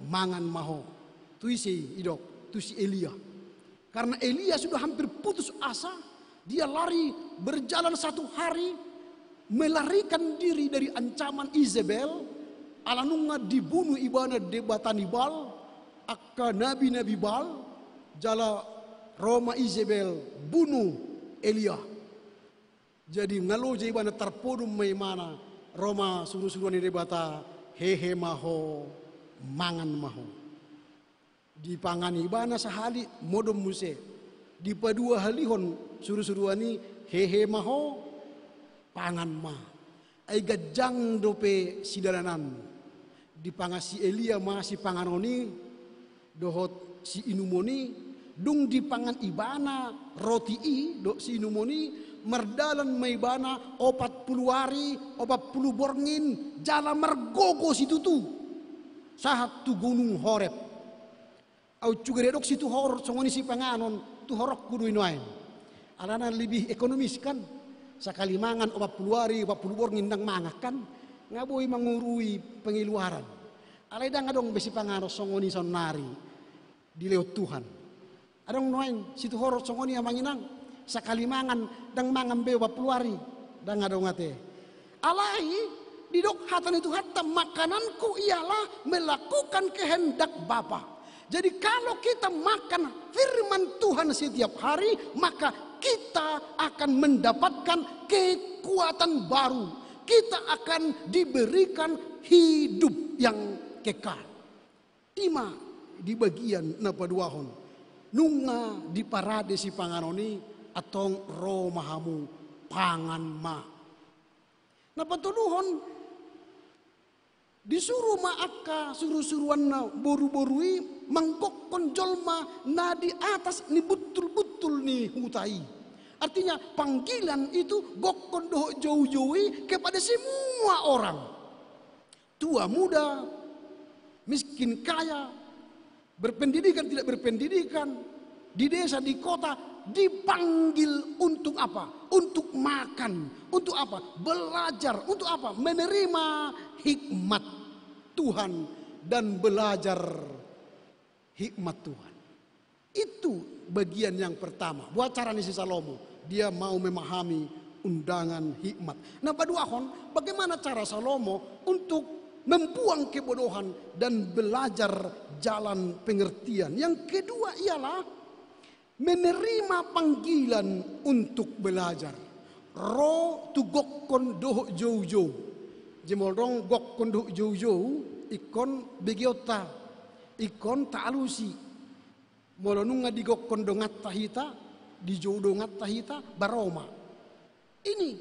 mangan maho. Tuisi idok, tuisi Elia. Karena Elia sudah hampir putus asa, dia lari berjalan 1 hari, melarikan diri dari ancaman Izebel, alanunga dibunuh ibana debatani Bal, akka nabi-nabi Bal, jala Roma Izebel bunuh Elia. Jadi ngalo ibana terpodum maimana Roma suruh-suruhan di debata hehe maho mangan maho. Di pangani ibana sahali modom muse. Di padua halihon suruh-suruhani hehe maho pangan ma. Ai gajang dope sidalanan. Di pangasi Elia ma si panganoni dohot si inumoni dung di pangan ibana roti i do si inumoni merdalan maibana 40 hari 40 borngin jala mergogo situtu sahat tu gunung Horeb. Au cugeredok situ hor songoni si panganon tu horok kudu inuain. Alana lebih ekonomis kan. Sakali mangan 40 hari 40 borngin dang mangak kan. Ngaboi mangurui pengiluaran. Alai dang adong besi panganon songoni sonari di leot Tuhan. Adong noain situ horok songoni amanginang. Sakali mangan dang mangan be 40 hari dang adong ate. Alai didok hatan itu hatta makananku ialah melakukan kehendak Bapa. Jadi kalau kita makan firman Tuhan setiap hari, maka kita akan mendapatkan kekuatan baru. Kita akan diberikan hidup yang kekal. Ima di bagian napaduahon. Nunga di parade si panganoni atong romahamu pangan ma. Napatuduhon disuruh maaka suruh-suruhan na boru-borui mangkokon jolma na di atas ni betul-betul ni hutai. Artinya panggilan itu gokon doh jauh-jauhi kepada semua orang. Tua muda, miskin kaya, berpendidikan tidak berpendidikan, di desa di kota dipanggil untuk apa? Untuk makan, untuk apa? Belajar, untuk apa? Menerima hikmat Tuhan dan belajar hikmat Tuhan. Itu bagian yang pertama. Buat caranya si Salomo, dia mau memahami undangan hikmat. Nah, paduahon, bagaimana cara Salomo untuk membuang kebodohan dan belajar jalan pengertian. Yang kedua ialah menerima panggilan untuk belajar. Ro tu gokkon doh jauh-jauh. Jemoldong gokkon doh jauh-jauh ikon begiota ikon ta'alusi. Molonunga di gokkon dongat tahita di jauh dongat tahita baroma. Ini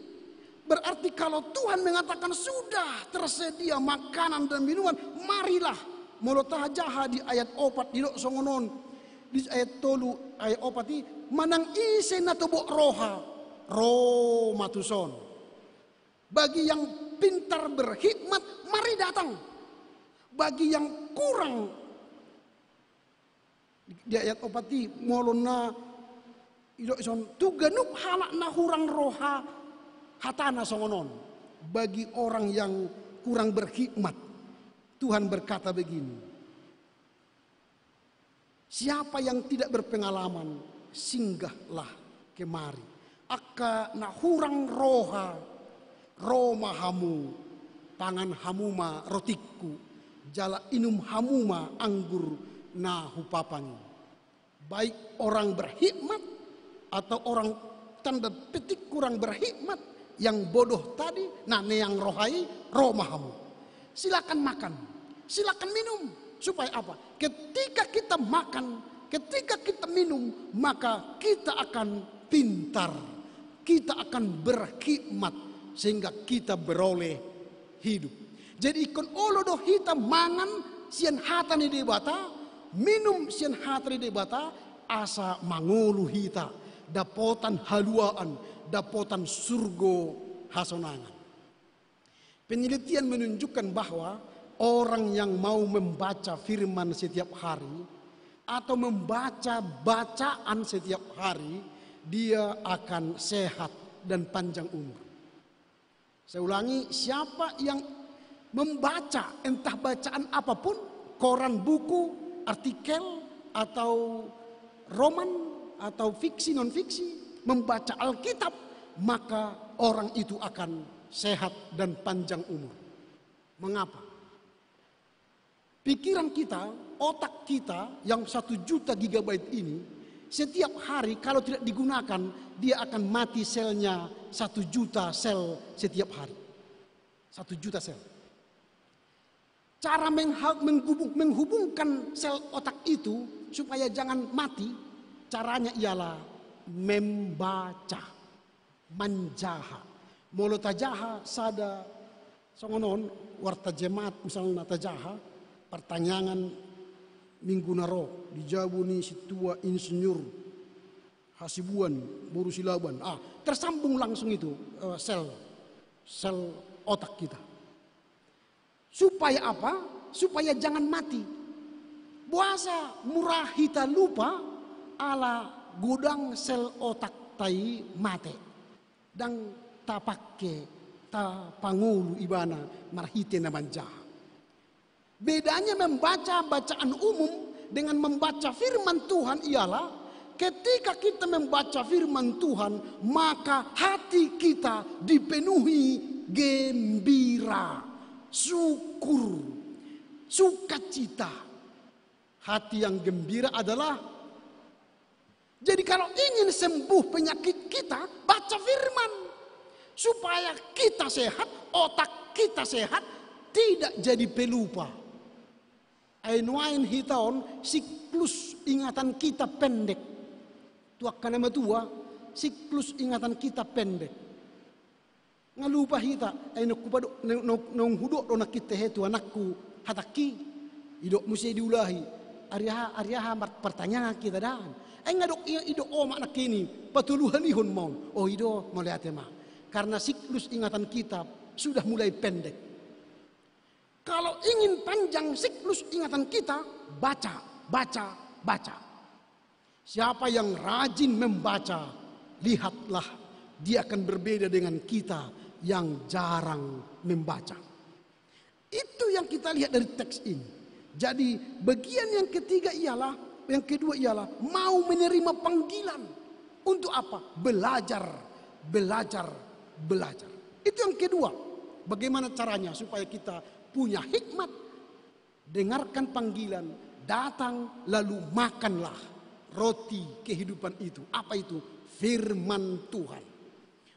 berarti kalau Tuhan mengatakan sudah tersedia makanan dan minuman, marilah. Molotah jaha di ayat 4 di songonon di ayat 3 ayat 4 manang isen na tubok roha matuson. Bagi yang pintar berhikmat, mari datang. Bagi yang kurang, di ayat 4 molona idok ison tuganuk halak na hurang roha hatana songonon. Bagi orang yang kurang berhikmat, Tuhan berkata begini. Siapa yang tidak berpengalaman, singgahlah kemari. Akka na hurang roha Roma hamu, pangan hamuma rotiku, jala inum hamuma anggur na hupapani. Baik orang berhikmat atau orang tanda petik kurang berhikmat, yang bodoh tadi, nah yang rohai, Roma hamu. Silakan makan, silakan minum. Supaya apa? Ketika kita makan, ketika kita minum, maka kita akan pintar, kita akan berhikmat. Sehingga kita beroleh hidup. Jadi ikon olo do hita mangan sian hatani debata, minum sian hatani debata, asa mangulu hita, dapotan haluaan, dapotan surgo hasonangan. Penelitian menunjukkan bahwa orang yang mau membaca firman setiap hari atau membaca bacaan setiap hari, dia akan sehat dan panjang umur. Saya ulangi, siapa yang membaca entah bacaan apapun, koran, buku, artikel, atau roman, atau fiksi non-fiksi, membaca Alkitab, maka orang itu akan sehat dan panjang umur. Mengapa? Pikiran kita, otak kita yang 1 juta gigabyte ini, setiap hari kalau tidak digunakan, dia akan mati selnya 1 juta sel setiap hari. 1 juta sel. Cara menghubungkan sel otak itu supaya jangan mati, caranya ialah membaca, manjaha. Molo tajaha sada songonon warta jemaat misalnya tajaha pertanyaan minggu naro dijabu ni situa insinyur hasibuan buru silaban. Tersambung langsung itu sel otak kita. Supaya apa? Supaya jangan mati. Puasa murah hita lupa ala gudang sel otak tai mate. Dan ta pakke ta pangulu ibana marhite na manjaha. Bedanya membaca bacaan umum dengan membaca firman Tuhan ialah ketika kita membaca firman Tuhan, maka hati kita dipenuhi gembira, syukur, sukacita. Hati yang gembira adalah, jadi kalau ingin sembuh penyakit kita, baca firman. Supaya kita sehat, otak kita sehat, tidak jadi pelupa. Ainuain hitaon, siklus ingatan kita pendek. Tuakkan nama tua, siklus ingatan kita pendek. Ngalupa hita, ainu kupado nong hudok do nakite hetu anakku hataki, idok musi diulahi. Ariaha pertanyaan kita dan. Ngadok ido oma anak ini patuluhan ihun mau. Oh ido mau lihat ma. Karena siklus ingatan kita sudah mulai pendek. Kalau ingin panjang siklus ingatan kita, baca. Siapa yang rajin membaca, lihatlah dia akan berbeda dengan kita yang jarang membaca. Itu yang kita lihat dari teks ini. Jadi bagian yang kedua ialah mau menerima panggilan. Untuk apa? Belajar. Itu yang kedua. Bagaimana caranya supaya kita punya hikmat, dengarkan panggilan, datang lalu makanlah roti kehidupan itu. Apa itu? Firman Tuhan.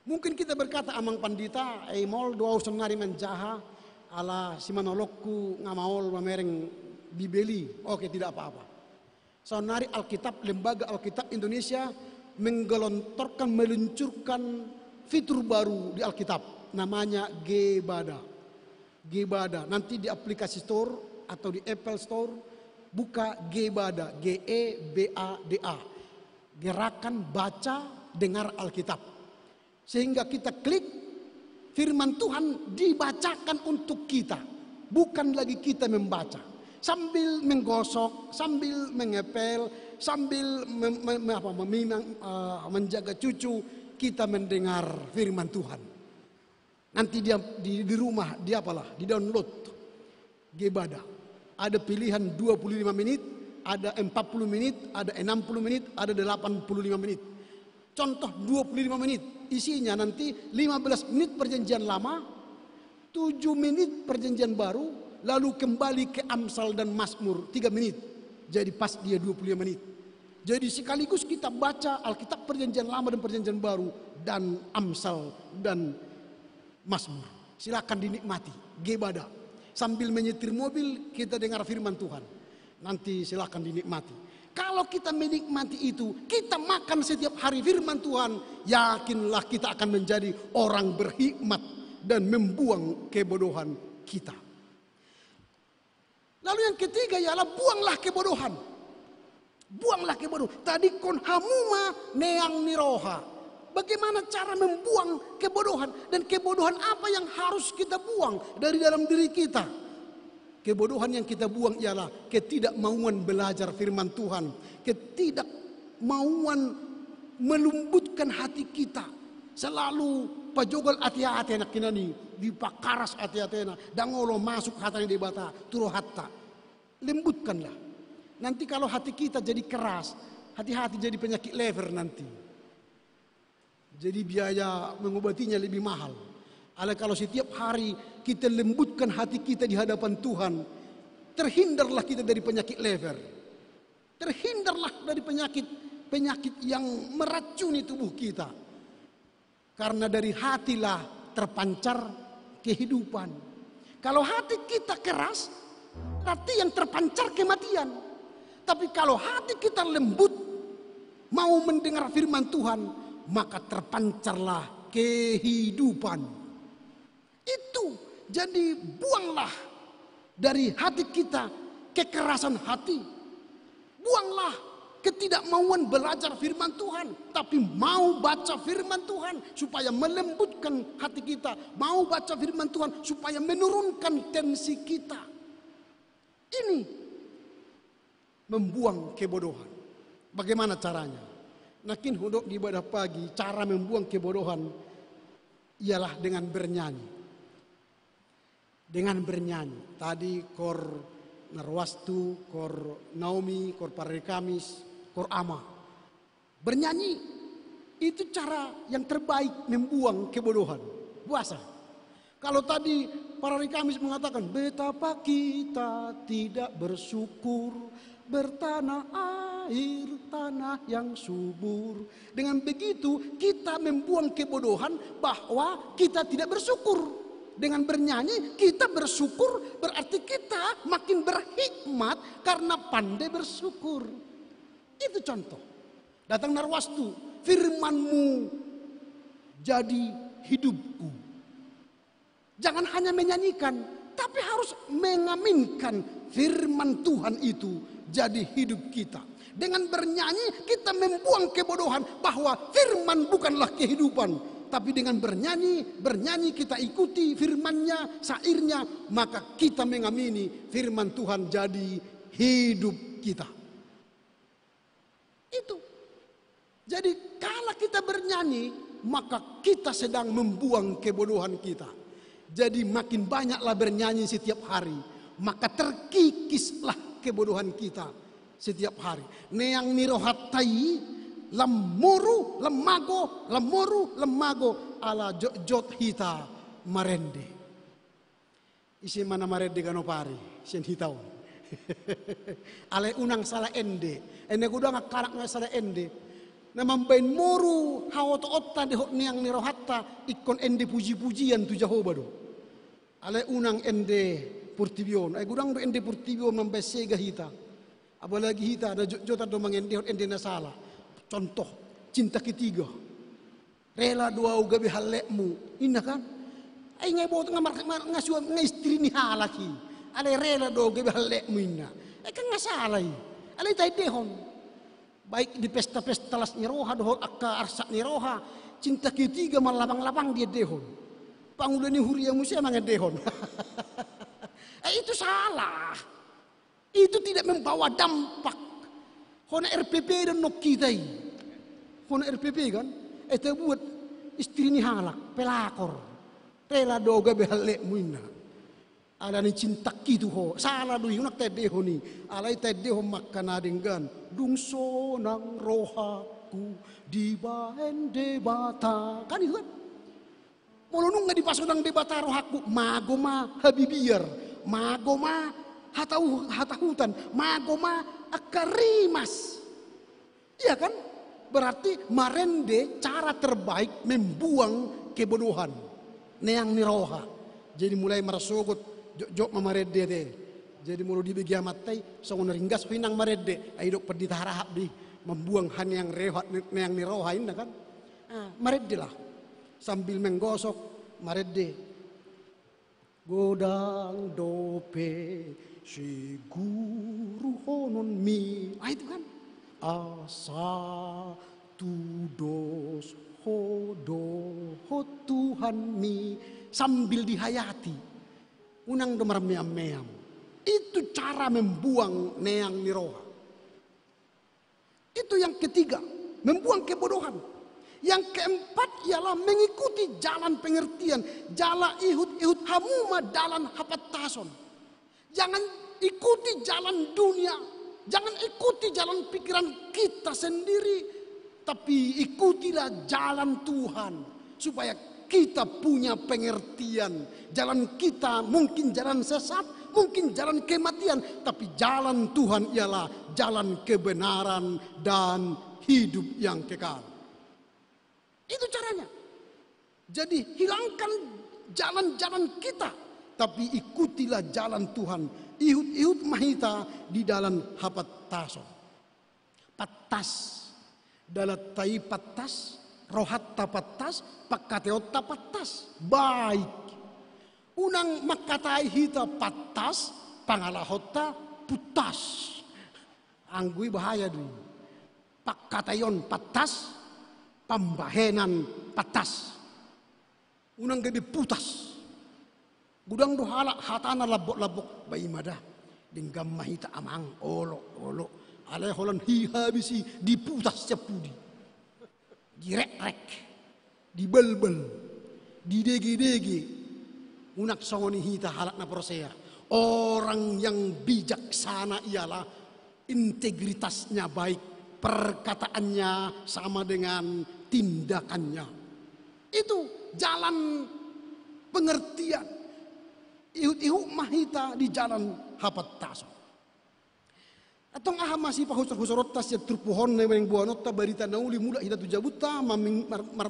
Mungkin kita berkata amang pandita, mol doa senari menjaha ala simanolokku ngamaol mamereng bibeli. Oke, tidak apa-apa. Sonari Alkitab, Lembaga Alkitab Indonesia menggelontorkan, meluncurkan fitur baru di Alkitab. Namanya Gebada. Nanti di aplikasi store atau di Apple Store buka Gebada, Gebada. Gerakan baca dengar Alkitab. Sehingga kita klik, firman Tuhan dibacakan untuk kita. Bukan lagi kita membaca. Sambil menggosok, sambil mengepel, sambil menjaga cucu, kita mendengar firman Tuhan. Nanti dia di rumah dia apalah, di download Gebada. Ada pilihan 25 menit, ada 40 menit, ada 60 menit, ada 85 menit. Contoh 25 menit, isinya nanti 15 menit perjanjian lama, 7 menit perjanjian baru, lalu kembali ke Amsal dan Mazmur 3 menit. Jadi pas dia 25 menit. Jadi sekaligus kita baca Alkitab perjanjian lama dan perjanjian baru dan Amsal dan Mazmur. Silakan dinikmati Gebada. Sambil menyetir mobil kita dengar firman Tuhan. Nanti silakan dinikmati. Kalau kita menikmati itu, kita makan setiap hari firman Tuhan, yakinlah kita akan menjadi orang berhikmat dan membuang kebodohan kita. Lalu yang ketiga ialah buanglah kebodohan. Buanglah kebodohan. Tadi kon hamuma neang niroha. Bagaimana cara membuang kebodohan? Dan kebodohan apa yang harus kita buang dari dalam diri kita? Kebodohan yang kita buang ialah ketidakmauan belajar firman Tuhan. Ketidakmauan melembutkan hati kita. selalu pajogol hati-hati nak kinani dipakaras hati-hati na dangolo masuk hatani di bata turo hatta. Lembutkanlah. Nanti kalau hati kita jadi keras, hati-hati jadi penyakit lever nanti. Jadi biaya mengobatinya lebih mahal. Kalau setiap hari kita lembutkan hati kita di hadapan Tuhan, terhindarlah kita dari penyakit lever. Terhindarlah dari penyakit yang meracuni tubuh kita. Karena dari hatilah terpancar kehidupan. Kalau hati kita keras, berarti yang terpancar kematian. Tapi kalau hati kita lembut, mau mendengar firman Tuhan, maka terpancarlah kehidupan. Itu jadi buanglah dari hati kita kekerasan hati. Buanglah ketidakmauan belajar firman Tuhan, tapi mau baca firman Tuhan supaya melembutkan hati kita. Mau baca firman Tuhan supaya menurunkan tensi kita. Ini membuang kebodohan. Bagaimana caranya? Nakin hodok di ibadah pagi, cara membuang kebodohan ialah dengan bernyanyi. Dengan bernyanyi. Tadi kor Narwastu, kor Naomi, kor Parari Kamis, kor Ama. Bernyanyi itu cara yang terbaik membuang kebodohan. Puasa. Kalau tadi Parari Kamis mengatakan betapa kita tidak bersyukur bertanah air tanah yang subur. Dengan begitu kita membuang kebodohan bahwa kita tidak bersyukur. Dengan bernyanyi kita bersyukur, berarti kita makin berhikmat karena pandai bersyukur. Itu contoh. Datang Narwastu, firman-Mu jadi hidupku. Jangan hanya menyanyikan, tapi harus mengaminkan firman Tuhan itu jadi hidup kita. Dengan bernyanyi kita membuang kebodohan bahwa firman bukanlah kehidupan. Tapi dengan bernyanyi kita ikuti firman-Nya, syairnya, maka kita mengamini firman Tuhan jadi hidup kita. Itu. Jadi kalau kita bernyanyi, maka kita sedang membuang kebodohan kita. Jadi makin banyaklah bernyanyi setiap hari, maka terkikislah kebodohan kita setiap hari. Neang nirohatai lemuru lemago ala jot hita marende. Isi mana marende ganopari sen hitau. Ale unang salah ende. Ene kuda ngakarak na salah ende. Na mambain moru hawoto otta de hok niang nirohatta ikon ende puji-pujian tu Jehovah do. Ale unang ende purtibion. Ay gudang do ende purtibion mambesega hita. Apalagi hita ada jota do mangende hok ende na salah. Contoh cinta ketiga, rela doa gabi halekmu, ina kan? Ay ngay bot ngasuam istri ni halaki, ale rela doa gabi halekmu ina. Ay kan ngasalay, ale tay dehon. Baik di pesta-pesta las niroha dohol akka arsak niroha, cinta ketiga malabang-labang dia dehon. Pangulan ni huria musia mga dehon. Ay itu salah. Itu tidak membawa dampak. Kona RPP dan nok kitai. Kona RPP kan, itu buat istri ni halak, pelakor. Rela doga behalek muina. Ala ni cinta kitu ho, salah do yunak tedeho ni. Alai tedeho makana dengan dungso nang rohaku di bahen debata. Kan itu kan? Molonung nga di pasodang debata rohaku, magoma habibiyar, magoma hatahutan, magoma akarimas. Iya kan? Berarti marende cara terbaik membuang kebodohan. Neang niroha. Jadi mulai merasogot jok mamarede deh. Jadi mulai dibagi amatai sangun ringgas pinang marede. Aidok pedita harahap di membuang han yang rehat neang niroha ini kan? Marede lah. Sambil menggosok marede. Godang dope si guru honon mi. Itu kan? Asa tudos hodo ho Tuhan mi. Sambil dihayati. Unang domar meam-meam. Itu cara membuang neang niroha. Itu yang ketiga. Membuang kebodohan. Yang keempat ialah mengikuti jalan pengertian, jalan ihud hamuma dalam hapatason. Jangan ikuti jalan dunia, jangan ikuti jalan pikiran kita sendiri, tapi ikutilah jalan Tuhan supaya kita punya pengertian. Jalan kita mungkin jalan sesat, mungkin jalan kematian, tapi jalan Tuhan ialah jalan kebenaran dan hidup yang kekal. Itu caranya. Jadi hilangkan jalan-jalan kita, tapi ikutilah jalan Tuhan. Ihud mahita di dalam hapatason. Patas, dalatai patas, rohatta patas, pakateotta patas. Baik. Unang makatai hita patas, pangalahota putas. Anggui bahaya dulu. Pakatayon patas, pambahenan patas. Unang gede putas. Gudang dohala hatana labok-labok bayi madah. Dinggam mahita amang olo. Alay holan hihabisi diputas cepudi. Direk-rek. Dibel-bel. Didege-dege. Unak songoni hita halak na prosea. Orang yang bijaksana ialah integritasnya baik. Perkataannya sama dengan tindakannya. Itu jalan pengertian. Ihud mahita di jalan hapatason. Atong aha masih pahusor-husorot tas ya turpuhon na yang buah nota barita nauli mula hita tujabuta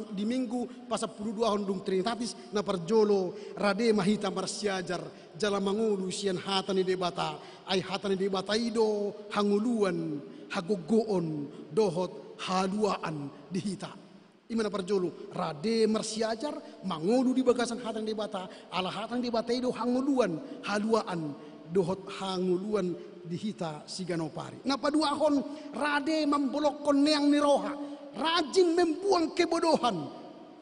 di minggu pasal 12 hondung trinitatis na parjolo rade mahita marsiajar jala mangulu sian hatani debata ay hatani debata ido hanguluan hagogoon dohot haluaan dihita. Imana parjolo rade marsiajar mangulu di bagasan hatang debata ala hatang debata ido hanguluan haluaan dohot hanguluan dihita siganopari. Napa dua akon rade membolokkan neang niroha, rajin membuang kebodohan.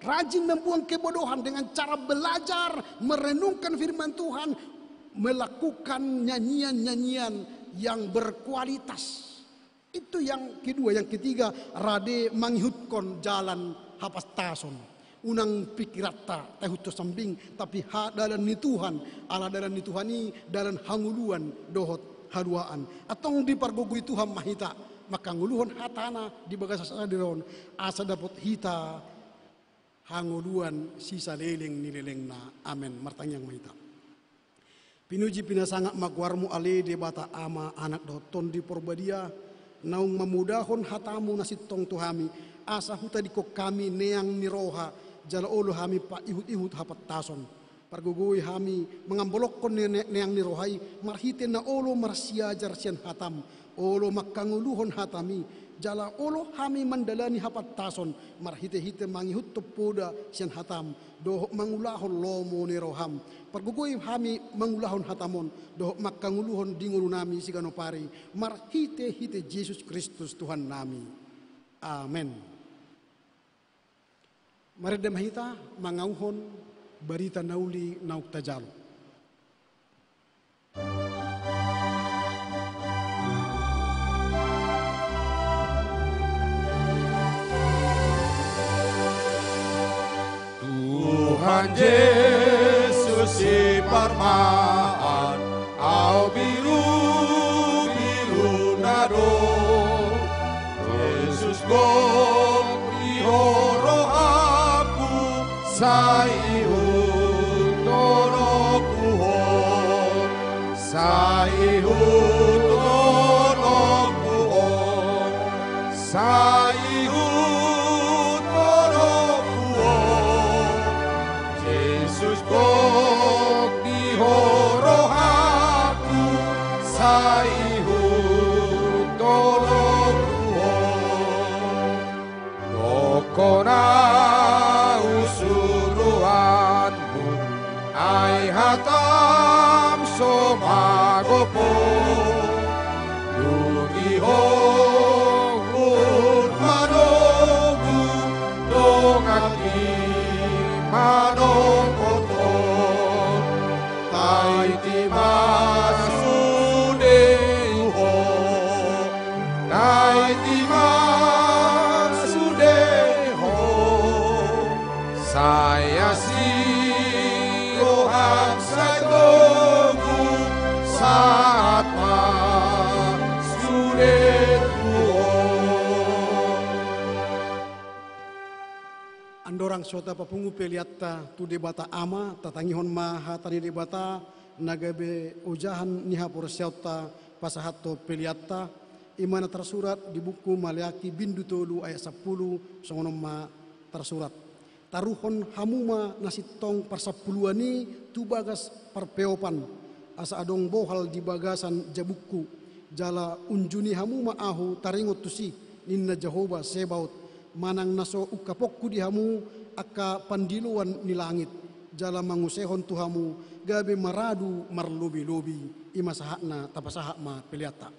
Rajin membuang kebodohan dengan cara belajar, merenungkan firman Tuhan, melakukan nyanyian-nyanyian yang berkualitas. Itu yang kedua. Yang ketiga, rade manghutkan jalan hapatason. Unang pikirata tehuto sambing, tapi dalam ni Tuhan, ala dalam ni Tuhan ni dalam hanguluan dohot haluaan. Atong di pargugui Tuhan mahita, maka nguluhan hatana di bagas asa diron, asa dapat hita hanguluan sisa leleng nileleng na. Amen. Martanyang mahita. Pinuji pinasangak magwarmu ale debata ama anak doton di porbadia. Naung mamudahon hatamu nasitong tuhami asa huta di kami neang niroha jala olo hami pa ihut hapatason pargugui hami mengambolokon neang nirohai marhite na olo marsiajar sian hatam olo makanguluhon hatami jala olo hami mandalani hapatason marhite-hite mangihut topoda sian hatam doh mangulahon lomo niroham pargugui hami mangulahon hatamon doh makanguluhon dingulu nami siganopari marhite-hite Yesus Kristus Tuhan nami. Amen. Mari demahita mangauhon barita nauli nauk tajalo. Tuhan Yesus si parmaan, au biru nado, Yesus gok ihoro aku, saihut torokuhon, saihut torokuhon, saihut torokuhon, Yesus gok ihoro aku, saihut torokuhon, dokona usuruanmu, ay hatam somagopo. Andorang sota papungu peliatta tu debata ama tatangihon maha tani debata nagabe ujahan niha porsyauta pasahato peliatta imana tersurat di buku Maleaki bindu tolu ayat 10 songonom ma tersurat. Taruhon hamuma nasitong persapuluani tu bagas perpeopan asa adong bohal di bagasan jabuku jala unjuni hamuma ahu taringot tusi ninna Jehovah Sebaut manang naso ukapokku di hamu aka pandiluan ni langit jala mangusehon tuhamu gabe maradu marlobi-lobi ima sahakna tapasahak ma peliata.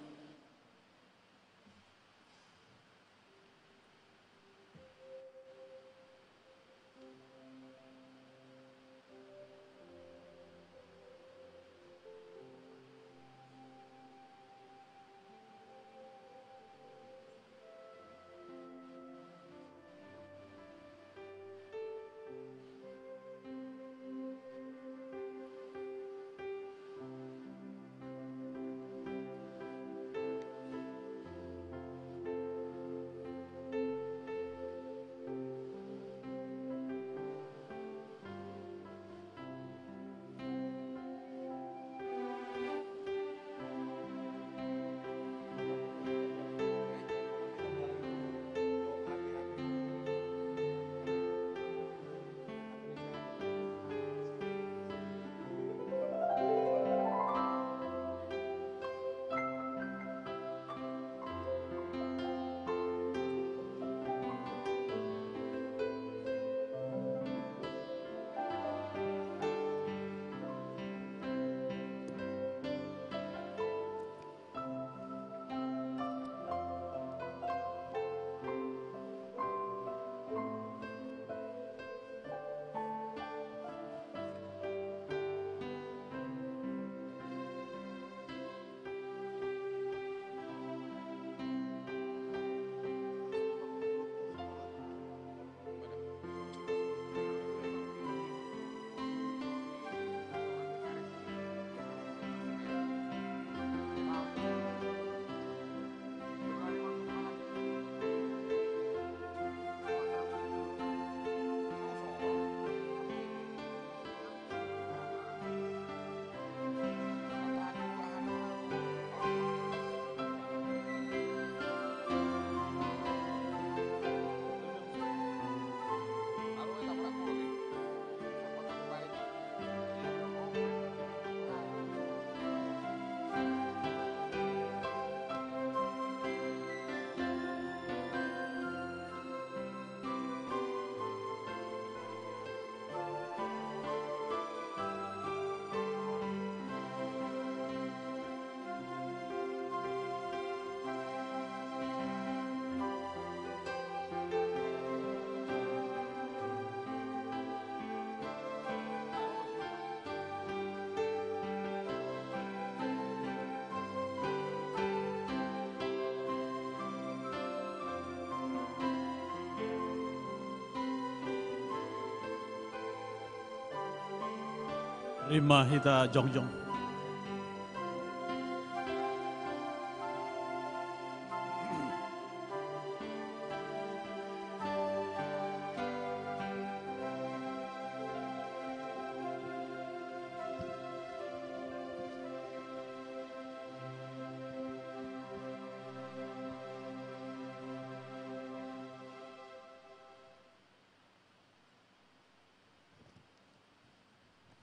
Rima hita jongjong.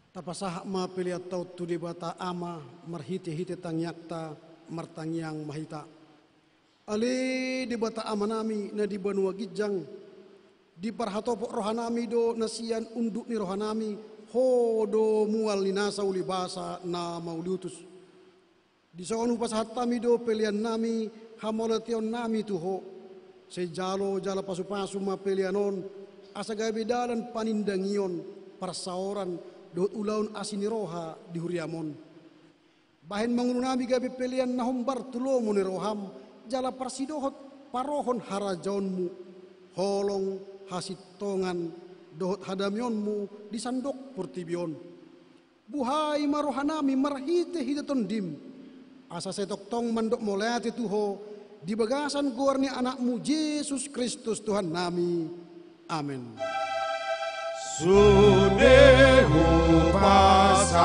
Tapasahak ma peliatau tu debata ama marhite-hite tangyakta martangyang mahita. Ale debata ama nami na di banua gijang di parhatopok rohanami do nasian unduk ni rohanami hodo mual ni nasa uli basa na mauliutus. Di soonu pashatami do pelian nami hamolation nami tuho sejalo jala pasu-pasu ma pelianon asa gabe dalan panindangion parsaoran dot ulaun asiniroha di huriamon. Bahen mangununami gabe pelian nahombar tulomo ni roham jala parsidohot parohon harajaonmu holong hasitongan dohot hadamionmu di sandok purtibion. Buhai marohanami marhite hidaton dim asa setok tong mandok moleati tuho di bagasan gorni anakmu Yesus Kristus Tuhan nami. Amin. Sudehu pasahatu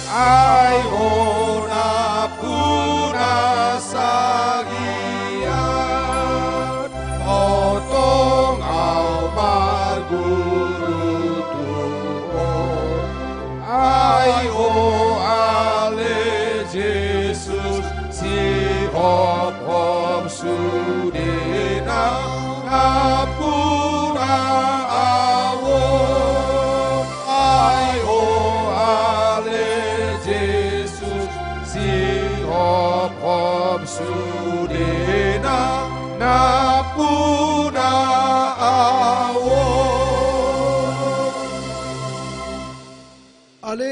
ai ona puna sagian otong au marguru tuho ai o ale Jesus si hop hop sudena apuna awo ai o ale Jesus si hop hop sudena napuna awo. Ale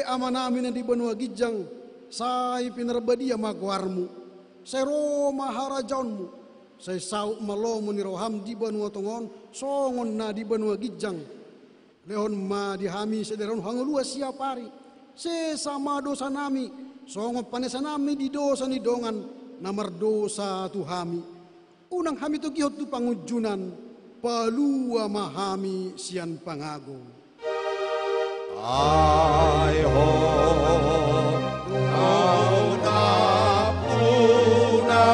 ama namin na di banwa gijang say pinarbadia magwarmu say Roma harajaunmu say sau malomo ni roham di banwa tongon songon na di banwa gijang lehon ma di hami sederon hangulua siapari se sama dosa nami songon panesa nami di dosa ni dongan namar dosa tu hami unang hami tu gihot tu pangujunan palua mahami sian pangagong. Ai ho na puna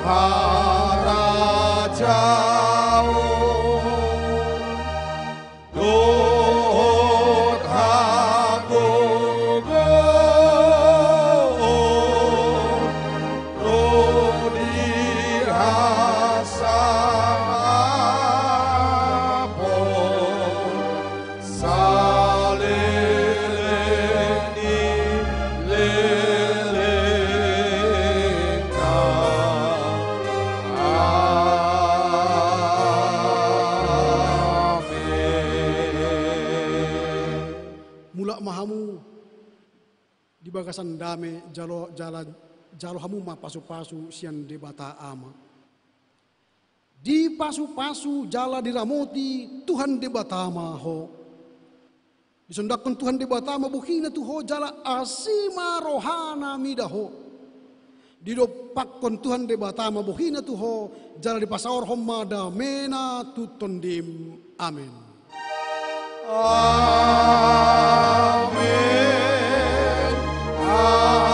harajao dot hagogo rodi hasapo di bagasan dame jalo hamu ma pasu-pasu sian debata ama. Di pasu-pasu jala diramoti Tuhan debatama ho. Disondakkan Tuhan debatama buhina tu ho jala asima rohana midaho. Didopakkan Tuhan debatama buhina tu ho jala di pasaor homma damena tutondim. Amin. Amin. Amin.